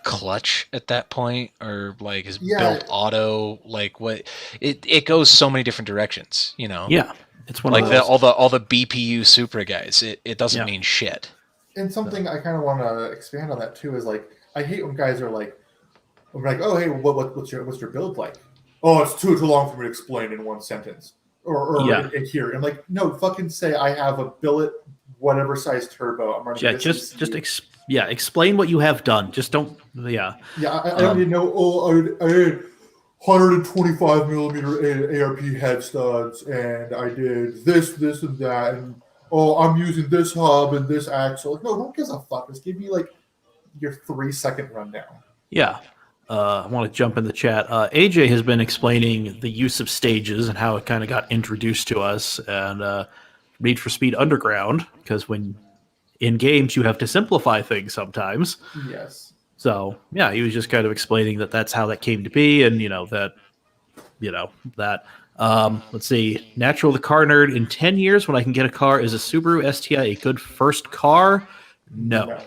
clutch at that point, or like is built auto? Like what? It goes so many different directions. Yeah, it's one like of those. all the BPU Supra guys. It doesn't mean shit. And something I kind of want to expand on that too is like I hate when guys are like, "Oh, hey, what's your build like?" "Oh, it's too long for me to explain in one sentence or in here." And like, no, fucking say I have a billet, whatever size turbo. I'm running. Yeah, explain what you have done. Just don't. Yeah. Yeah, I don't even know. "Oh, I had 125 millimeter ARP head studs, and I did this, and that, and oh, I'm using this hub and this axle." Like, no, who gives a fuck? Just give me like your 3-second rundown. Yeah. I want to jump in the chat. AJ has been explaining the use of stages and how it kind of got introduced to us, and Need for Speed Underground, because when in games you have to simplify things sometimes. Yes. So yeah, he was just kind of explaining that that's how that came to be, and that. Let's see. Natural the car nerd. In 10 years, when I can get a car, is a Subaru STI a good first car? No.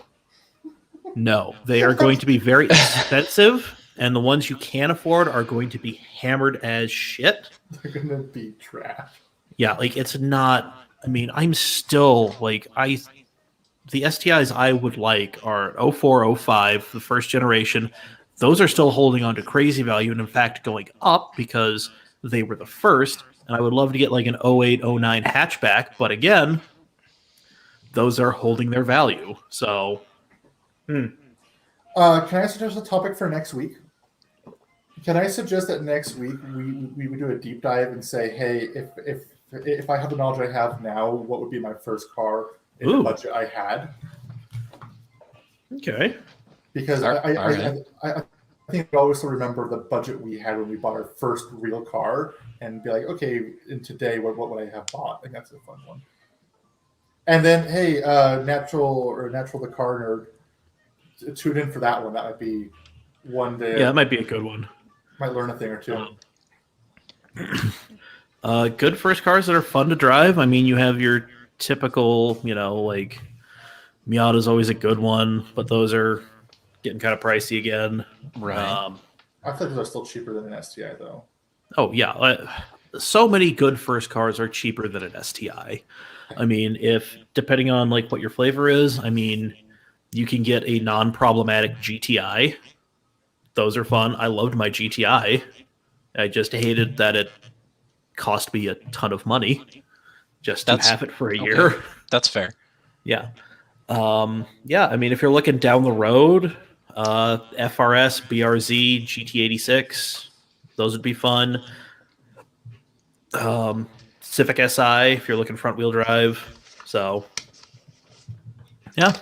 They are going to be very expensive, and the ones you can afford are going to be hammered as shit. They're gonna be trash. Yeah, like it's not. I mean, I'm still like the STIs I would like are 04, 05, the first generation. Those are still holding on to crazy value, and in fact going up because they were the first. And I would love to get like an 08, 09 hatchback, but again, those are holding their value. So, Can I suggest a topic for next week? Can I suggest that next week we would do a deep dive and say, hey, if I have the knowledge I have now, what would be my first car in the budget I had? Okay. Because I think we always remember the budget we had when we bought our first real car and be like, okay, in today, what would I have bought? I think that's a fun one. And then, hey, Natural the Car Nerd, tune in for that one. That might be one day. Yeah, that might be a good one. Might learn a thing or two. Good first cars that are fun to drive. I mean, you have your typical, like Miata's always a good one, but those are getting kind of pricey again. Right. I think those are still cheaper than an STI, though. Oh, yeah. So many good first cars are cheaper than an STI. I mean, depending on like what your flavor is, I mean, you can get a non-problematic GTI. Those are fun. I loved my GTI. I just hated that it cost me a ton of money just to have it for a year. That's fair. Yeah. Yeah, I mean, if you're looking down the road, FRS, BRZ, GT86, those would be fun. Civic Si, if you're looking front wheel drive. So, yeah.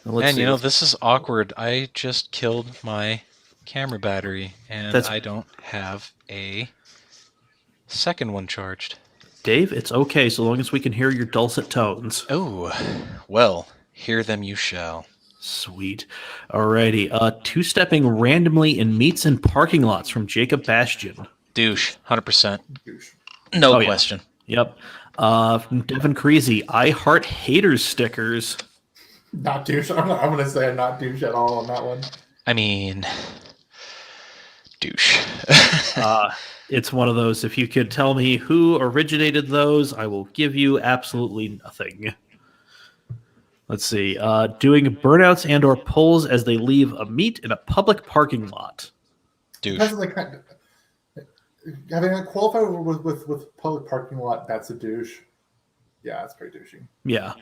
And this is awkward. I just killed my camera battery, and I don't have a second one charged. Dave, it's okay so long as we can hear your dulcet tones. Oh, well, hear them you shall. Sweet. Alrighty. Two-stepping randomly in meets and parking lots from Jacob Bastian. Douche, 100%. Douche. No question. Yeah. Yep. From Devin Creasy, I heart haters stickers. Not douche. I'm going to say I'm not douche at all on that one. I mean, douche. It's one of those, if you could tell me who originated those, I will give you absolutely nothing. Let's see. Doing burnouts and or pulls as they leave a meet in a public parking lot. Douche. Having a qualified with public parking lot, that's a douche. Yeah, that's pretty douchey. Yeah.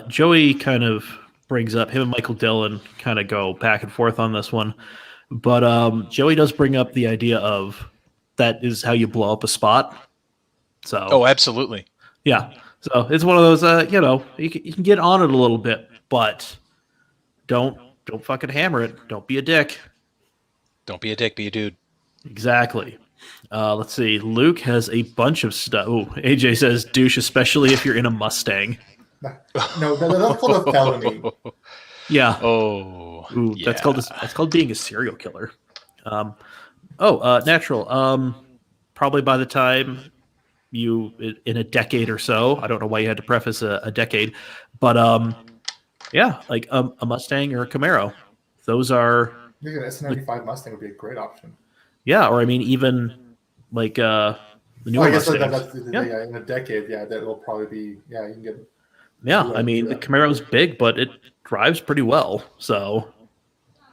Joey kind of brings up, him and Michael Dillon kind of go back and forth on this one. But Joey does bring up the idea of that is how you blow up a spot. So. Oh, absolutely. Yeah. So it's one of those, you can get on it a little bit, but don't fucking hammer it. Don't be a dick. Don't be a dick, be a dude. Exactly. Let's see. Luke has a bunch of stuff. Oh, AJ says douche, especially if you're in a Mustang. No, that's called a felony. Yeah. Oh. Ooh, yeah. That's called being a serial killer. Natural. Probably by the time you in a decade or so. I don't know why you had to preface a decade, but yeah, like a Mustang or a Camaro. Those are. I think an S95 Mustang would be a great option. Yeah, or I mean, even like the newer Mustangs. In a decade, that will probably be. Yeah, you can get. Yeah, I mean, the Camaro's big, but it drives pretty well. So,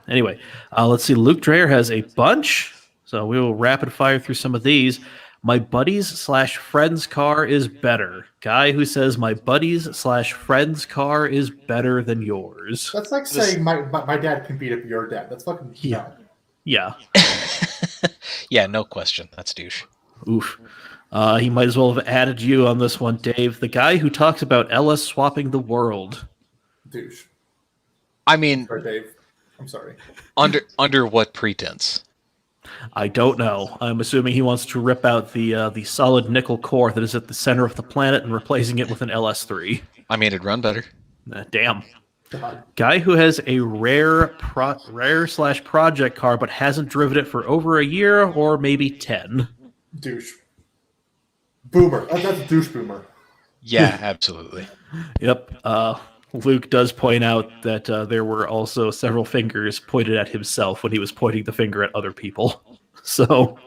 anyway, let's see. Luke Dreyer has a bunch, so we will rapid fire through some of these. My buddies/friend's car is better. Guy who says my buddies/friend's car is better than yours. That's like saying my dad can beat up your dad. That's fucking Yeah. Yeah, no question. That's douche. Oof. He might as well have added you on this one, Dave. The guy who talks about LS swapping the world. Douche. I mean, or Dave. I'm sorry. Under what pretense? I don't know. I'm assuming he wants to rip out the solid nickel core that is at the center of the planet and replacing it with an LS3. I mean, it'd run better. Damn. God. Guy who has a rare/project car but hasn't driven it for over a year or maybe 10. Douche. Boomer. That's a douche boomer. Yeah, absolutely. Yep. Luke does point out that there were also several fingers pointed at himself when he was pointing the finger at other people. So,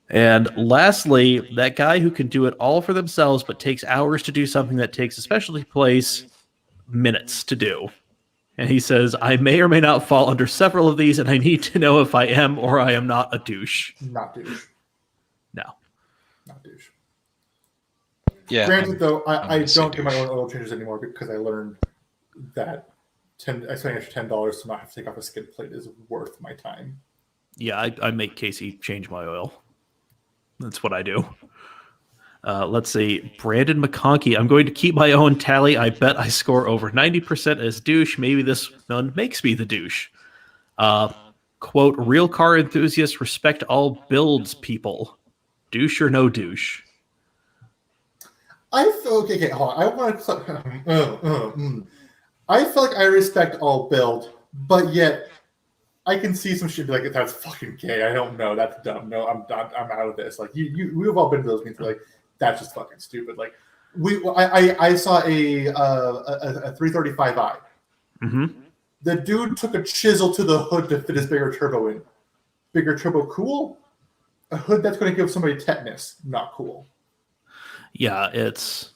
and lastly, that guy who can do it all for themselves but takes hours to do something that takes a specialty place minutes to do. And he says, I may or may not fall under several of these, and I need to know if I am or I am not a douche. Not douche. No. Not douche. Yeah. Granted, though, I gonna say don't do my douche. own oil changes anymore because I learned that I spend extra $10 to not have to take off a skid plate is worth my time. Yeah, I make Casey change my oil. That's what I do. Let's see. Brandon McConkey. I'm going to keep my own tally. I bet I score over 90% as douche. Maybe this one makes me the douche. Quote, real car enthusiasts respect all builds people. Douche or no douche? I feel okay. Hold on. I want to. I feel like I respect all build, but yet I can see some shit be like, that's fucking gay. I don't know. That's dumb. No, I'm done. I'm out of this. Like we've all been to those meetings. Like that's just fucking stupid. Like I saw a 335i. Mm-hmm. The dude took a chisel to the hood to fit his bigger turbo in. Bigger turbo, cool. A hood that's going to give somebody tetanus, not cool. Yeah, it's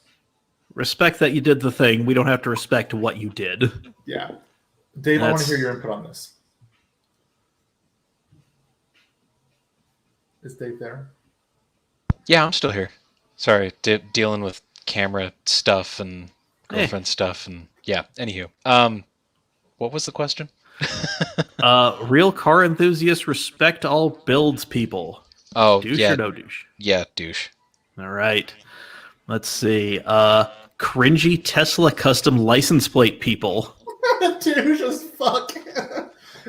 respect that you did the thing. We don't have to respect what you did. Yeah. Dave, I want to hear your input on this. Is Dave there? Yeah, I'm still here. Sorry, dealing with camera stuff and girlfriend stuff, and yeah. Anywho, what was the question? Real car enthusiasts respect all builds people. Oh, Douche yeah, or no douche? yeah, douche. All right. Let's see. Cringy Tesla custom license plate people. Douche as fuck.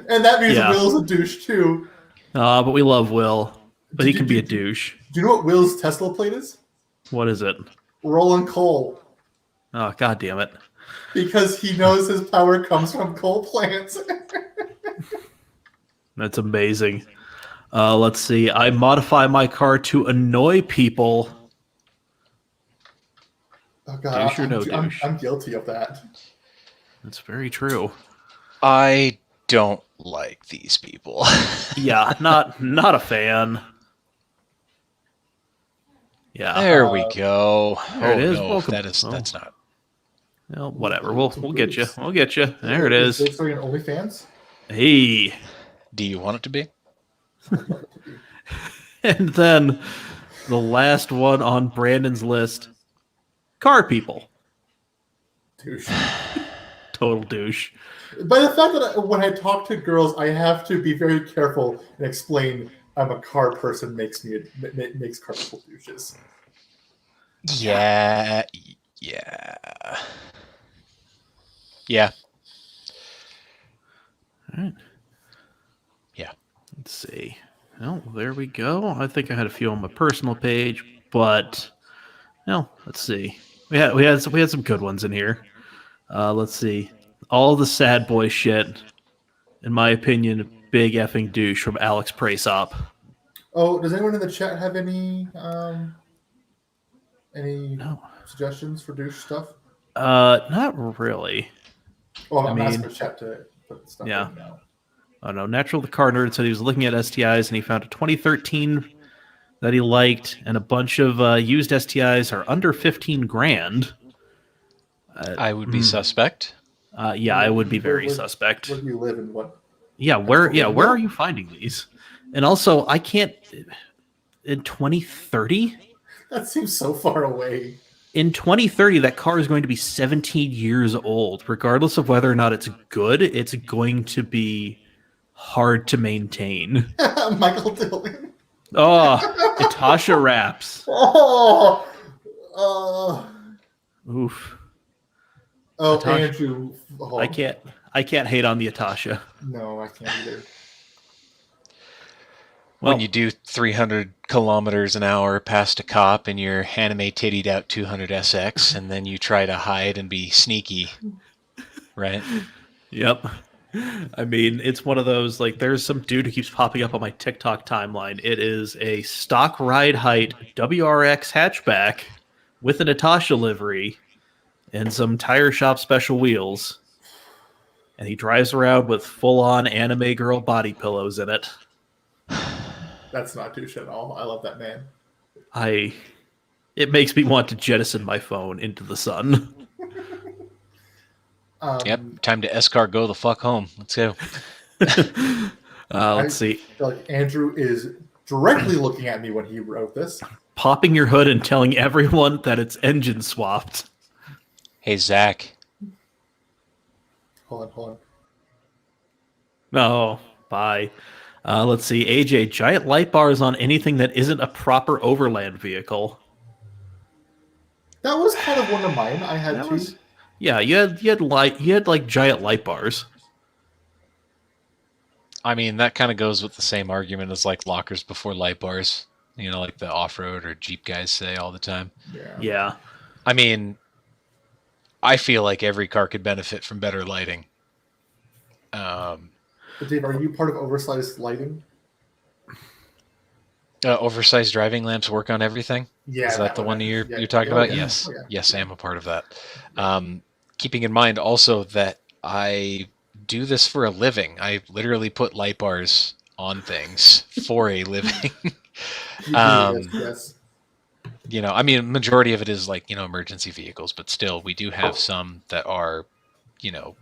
And that means Yeah. Will's a douche too. But we love Will. But he can be a douche. Do you know what Will's Tesla plate is? What is it? Rolling coal. Oh, god damn it. Because he knows his power comes from coal plants. That's amazing. Let's see. I modify my car to annoy people. Oh god, Douche or no douche? I'm guilty of that. That's very true. I don't like these people. Yeah, not a fan. Yeah. There we go. There it Oh, is. no, Welcome. that's Oh. not. Well, whatever. We'll get you. We'll get you. There it is. Is this for your OnlyFans? Hey. Do you want it to be? And then the last one on Brandon's list, car people. Douche. Total douche. But the fact that when I talk to girls, I have to be very careful and explain I'm a car person makes car people douches. Yeah. All right. Yeah. Let's see. Well, there we go. I think I had a few on my personal page, but let's see. We had some good ones in here. Let's see. All the sad boy shit, in my opinion, big effing douche from Alex Praisop. Oh, does anyone in the chat have any suggestions for douche stuff? Not really. Well, I I'm mean, asking the chat to put stuff yeah. in now. Oh no, Natural the Car Nerd said he was looking at STIs and he found a 2013 that he liked, and a bunch of used STIs are under 15 grand. I would be suspect. Yeah, I would be very Where- suspect. Where do you live and what? Yeah, where are you finding these? And also, I can't in 2030. That seems so far away. In 2030, that car is going to be 17 years old. Regardless of whether or not it's good, it's going to be hard to maintain. Michael Dillon. Oh, Natasha Raps. Oh, Oof. Natasha. Natasha. Andrew. Oh, I can't hate on the Natasha. No, I can't either. Well, When you do 300 kilometers an hour past a cop in your anime tittied out 200 SX, and then you try to hide and be sneaky, right? Yep. I mean, it's one of those, like, there's some dude who keeps popping up on my TikTok timeline. It is a stock ride height WRX hatchback with a Natasha livery. and some tire shop special wheels, and he drives around with full-on anime girl body pillows in it. That's not douche at all. I love that man. It makes me want to jettison my phone into the sun. Yep, time to escargot the fuck home. Let's go. Let's see. I feel like Andrew is directly looking at me when he wrote this. Popping your hood and telling everyone that it's engine swapped. Hey, Zach. Hold on. No, bye. Let's see. AJ, giant light bars on anything that isn't a proper overland vehicle. That was kind of one of mine. I had two. Yeah, you had like giant light bars. I mean, that kind of goes with the same argument as like lockers before light bars. You know, like the off-road or Jeep guys say all the time. Yeah. I mean, I feel like every car could benefit from better lighting. But Dave, are you part of oversized lighting? Oversized driving lamps work on everything? Yeah. Is that the one you're talking about? Yeah. Yes. Oh, yeah. Yes, I am a part of that. Keeping in mind also that I do this for a living. I literally put light bars on things for a living. Yes. You know, I mean, majority of it is like, you know, emergency vehicles, but still we do have some that are, you know,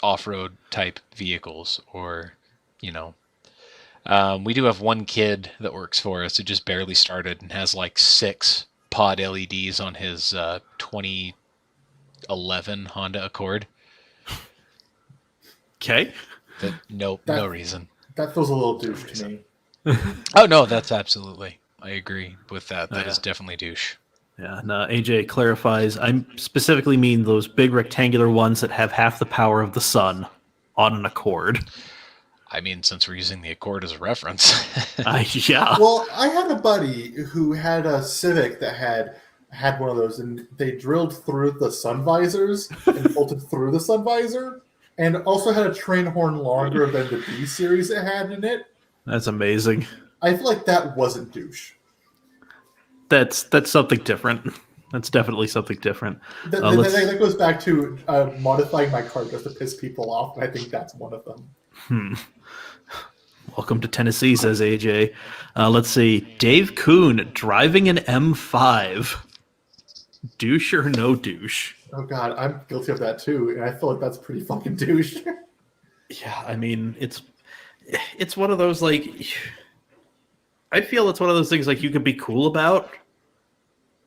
off-road type vehicles or, you know, we do have one kid that works for us who just barely started and has like 6 pod LEDs on his 2011 Honda Accord. Okay. No reason. That feels a little douche to me. Oh, no, that's absolutely. I agree with that. That is definitely douche. Yeah, no, AJ clarifies, I specifically mean those big rectangular ones that have half the power of the sun on an Accord. I mean, since we're using the Accord as a reference. Yeah. Well, I had a buddy who had a Civic that had one of those, and they drilled through the sun visors and bolted through the sun visor, and also had a train horn longer than the B series it had in it. That's amazing. I feel like that wasn't douche. That's something different. That's definitely something different. That goes back to modifying my car just to piss people off, and I think that's one of them. Welcome to Tennessee, says AJ. Let's see. Dave Kuhn driving an M5. Douche or no douche? Oh god, I'm guilty of that too, and I feel like that's pretty fucking douche. Yeah, I mean, it's one of those, like, I feel it's one of those things like you could be cool about,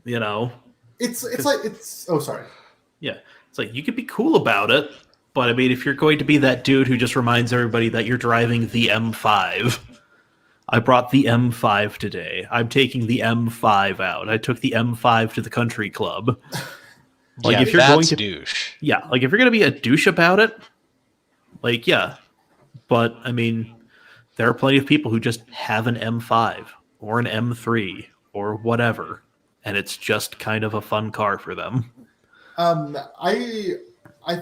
you know. It's sorry. Yeah, it's like you could be cool about it, but I mean, if you're going to be that dude who just reminds everybody that you're driving the M5, I brought the M5 today. I'm taking the M5 out. I took the M5 to the country club. Like, yeah, if you're that's going to douche. Yeah, like if you're going to be a douche about it, like, yeah. But I mean, there are plenty of people who just have an M5 or an M3 or whatever, and it's just kind of a fun car for them. I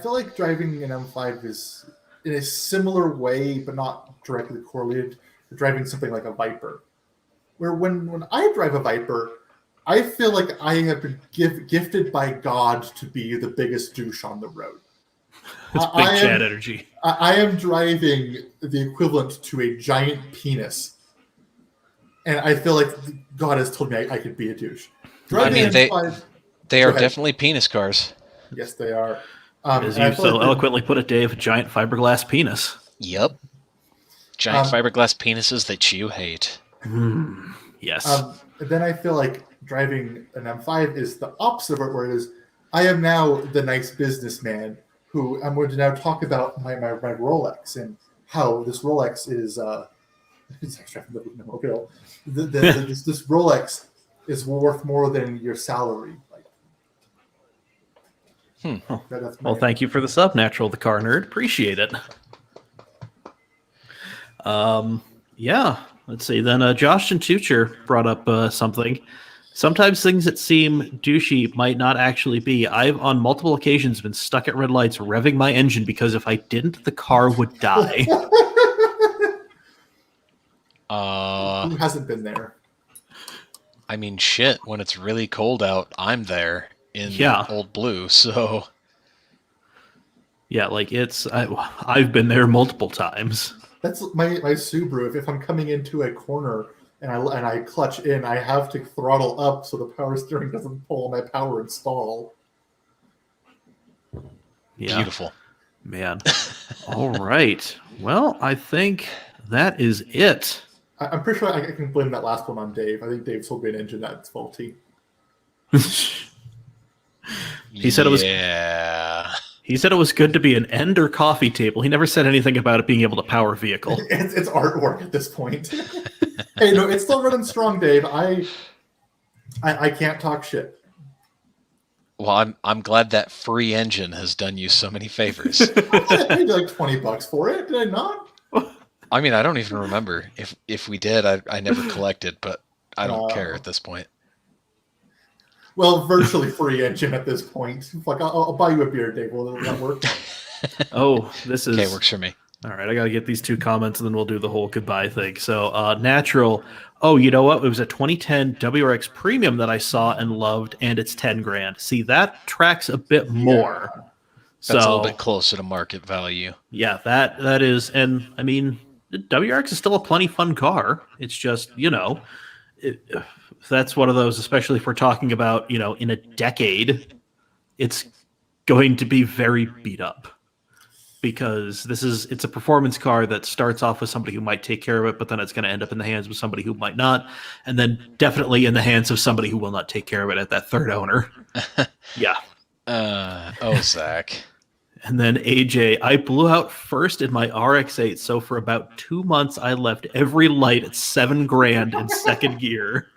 feel like driving an M5 is in a similar way, but not directly correlated to driving something like a Viper. Where when I drive a Viper, I feel like I have been gifted by God to be the biggest douche on the road. It's big Chad energy. I am driving the equivalent to a giant penis. And I feel like God has told me I could be a douche. Driving they are definitely penis cars. Yes, they are. As you so eloquently put it, Dave, giant fiberglass penis. Yep. Giant fiberglass penises that you hate. Yes. And then I feel like driving an M5 is the opposite of it, where it is, I am now the nice businessman who I'm going to now talk about my Rolex and how this Rolex is this Rolex is worth more than your salary. Well, thank you for the sub, Natural the Car Nerd. Appreciate it. Yeah, let's see. Then Josh and Tucher brought up something. Sometimes things that seem douchey might not actually be. I've on multiple occasions been stuck at red lights revving my engine because if I didn't, the car would die. Who hasn't been there? I mean, shit, when it's really cold out, I'm there. in Yeah. Old Blue. So Yeah, like I've been there multiple times. That's my Subaru. If I'm coming into a corner and I clutch in, I have to throttle up so the power steering doesn't pull my power and stall. Yeah. beautiful. Man. All right. Well, I think that is it. I'm pretty sure I can blame that last one on Dave. I think Dave sold me an engine that's faulty. He said it was- Yeah. He said it was good to be an end or coffee table. He never said anything about it being able to power a vehicle. It's artwork at this point. Hey, no, it's still running strong, Dave. I can't talk shit. Well, I'm glad that free engine has done you so many favors. I paid like $20 for it. Did I not? I mean, I don't even remember if we did. I never collected, but I don't care at this point. Well, virtually free engine at this point. Like, I'll buy you a beer, Dave. Will that work? Oh, this is Okay, works for me. all right. I got to get these 2 comments and then we'll do the whole goodbye thing. So, Natural. Oh, you know what? It was a 2010 WRX Premium that I saw and loved, and it's 10 grand. See, that tracks a bit more. That's a little So, bit closer to market value. yeah, that is, and I mean, the WRX is still a plenty fun car. It's just, that's one of those, especially if we're talking about, in a decade, it's going to be very beat up because it's a performance car that starts off with somebody who might take care of it, but then it's going to end up in the hands of somebody who might not, and then definitely in the hands of somebody who will not take care of it at that third owner. Yeah. Zach. And then AJ, I blew out first in my RX-8, so for about 2 months I left every light at 7 grand in second gear.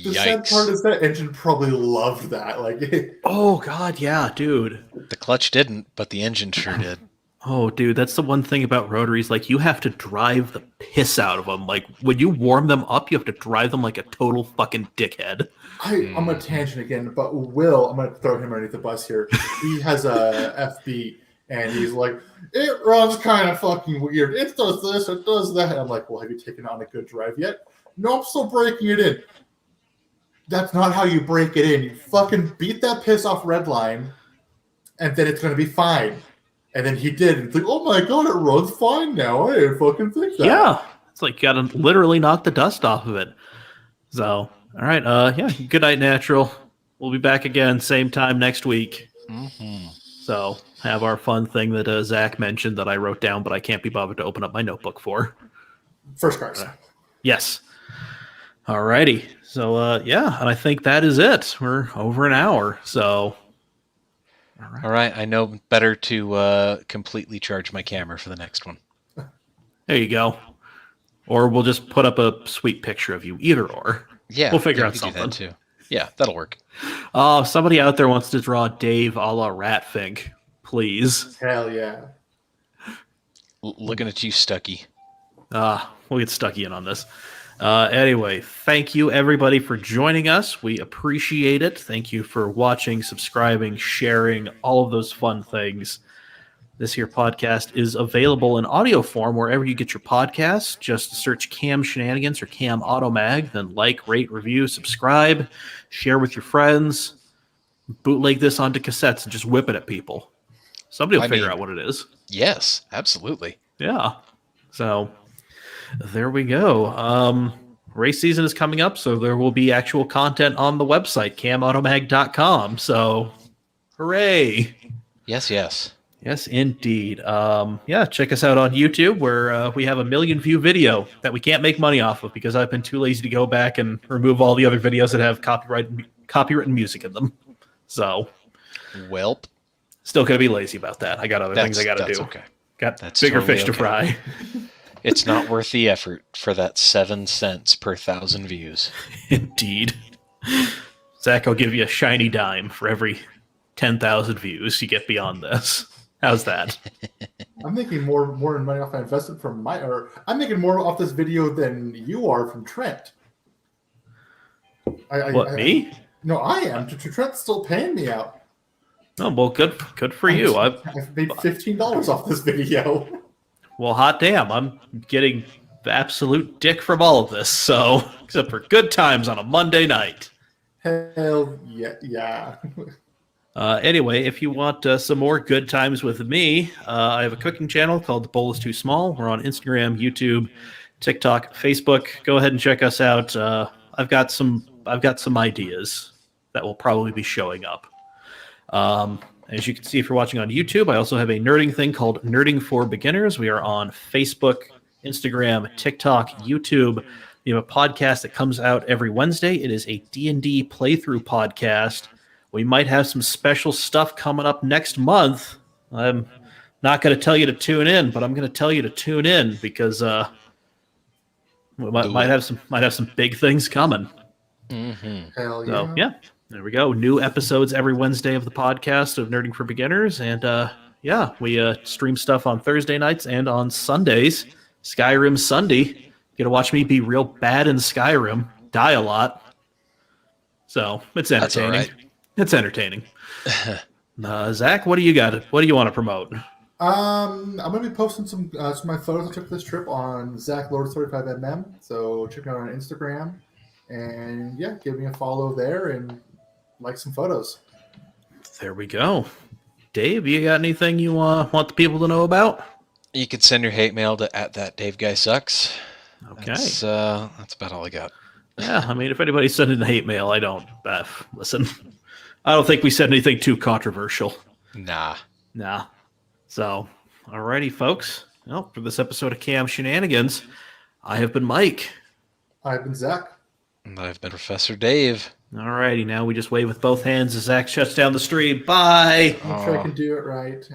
The sad part Yikes. is that engine probably loved that. Like, Oh god, yeah, dude. The clutch didn't, but the engine sure did. Oh, dude, that's the one thing about rotaries. Like, you have to drive the piss out of them. Like, when you warm them up, you have to drive them like a total fucking dickhead. I'm a tangent again, but Will, I'm going to throw him underneath the bus here. He has a FB, and he's like, it runs kind of fucking weird. It does this, it does that. And I'm like, well, have you taken it on a good drive yet? No, I'm still breaking it in. That's not how you break it in. You fucking beat that piss off Redline, and then it's going to be fine. And then he did. And it's like, oh my god, it runs fine now. I didn't fucking think that. Yeah. It's like you gotta literally knock the dust off of it. So, all right. Yeah. Good night, Natural. We'll be back again, same time next week. Mm-hmm. So, have our fun thing that Zach mentioned that I wrote down, but I can't be bothered to open up my notebook for. First cars. Yes. All righty. So, yeah. And I think that is it. We're over an hour. So, All right, I know better to completely charge my camera for the next one. there you go. Or we'll just put up a sweet picture of you. Either or. Yeah, We'll figure we out could do something. that too. Yeah, that'll work. Oh, if somebody out there wants to draw Dave a la Ratfink, please. Hell yeah. Looking at you, Stucky. We'll get Stucky in on this. Anyway, thank you everybody for joining us. We appreciate it. Thank you for watching, subscribing, sharing, all of those fun things. This here podcast is available in audio form wherever you get your podcasts. Just search Cam Shenanigans or Cam Automag, then like, rate, review, subscribe, share with your friends, bootleg this onto cassettes and just whip it at people. Somebody will figure out what it is. Yes, absolutely. Yeah. So there we go. Race season is coming up, so there will be actual content on the website, camautomag.com. So hooray. Yes. Yes, indeed. Yeah, check us out on YouTube where we have a 1 million view video that we can't make money off of because I've been too lazy to go back and remove all the other videos that have copywritten music in them. So, Welp. still going to be lazy about that. I got other things I got to do. Okay. Got That's bigger totally fish to okay. fry. It's not worth the effort for that 7 cents per 1,000 views. Indeed. Zach, I'll give you a shiny dime for every 10,000 views you get beyond this. How's that? I'm making more money off I invested from I'm making more off this video than you are from Trent. Me? No, I am. Trent's still paying me out. Oh, well, good for you. I've made $15 off this video. Well, hot damn. I'm getting the absolute dick from all of this, so except for good times on a Monday night. Hell yeah. Yeah. Anyway, if you want some more good times with me, I have a cooking channel called The Bowl is Too Small. We're on Instagram, YouTube, TikTok, Facebook. Go ahead and check us out. I've got some ideas that will probably be showing up. As you can see, if you're watching on YouTube, I also have a nerding thing called Nerding for Beginners. We are on Facebook, Instagram, TikTok, YouTube. We have a podcast that comes out every Wednesday. It is a D&D playthrough podcast. We might have some special stuff coming up next month. I'm not going to tell you to tune in, but I'm going to tell you to tune in because we might have some big things coming. Mm-hmm. Hell yeah. So yeah, there we go. New episodes every Wednesday of the podcast of Nerding for Beginners, and yeah, we stream stuff on Thursday nights and on Sundays. Skyrim Sunday. You get to watch me be real bad in Skyrim, die a lot. So it's entertaining. That's all right. It's entertaining. Zach, what do you got? What do you want to promote? I'm going to be posting some of my photos I took this trip on Zach Lord 35mm. So check me out on Instagram. And yeah, give me a follow there and like some photos. There we go. Dave, you got anything you want the people to know about? You could send your hate mail to @thatDaveGuySucks. Okay. That's about all I got. Yeah, I mean, if anybody's sending the hate mail, I don't. Listen, I don't think we said anything too controversial. Nah. So, alrighty, folks. Well, for this episode of Cam Shenanigans, I have been Mike. I've been Zach. And I've been Professor Dave. Alrighty, now we just wave with both hands as Zach shuts down the stream. Bye. I'm sure I can do it right.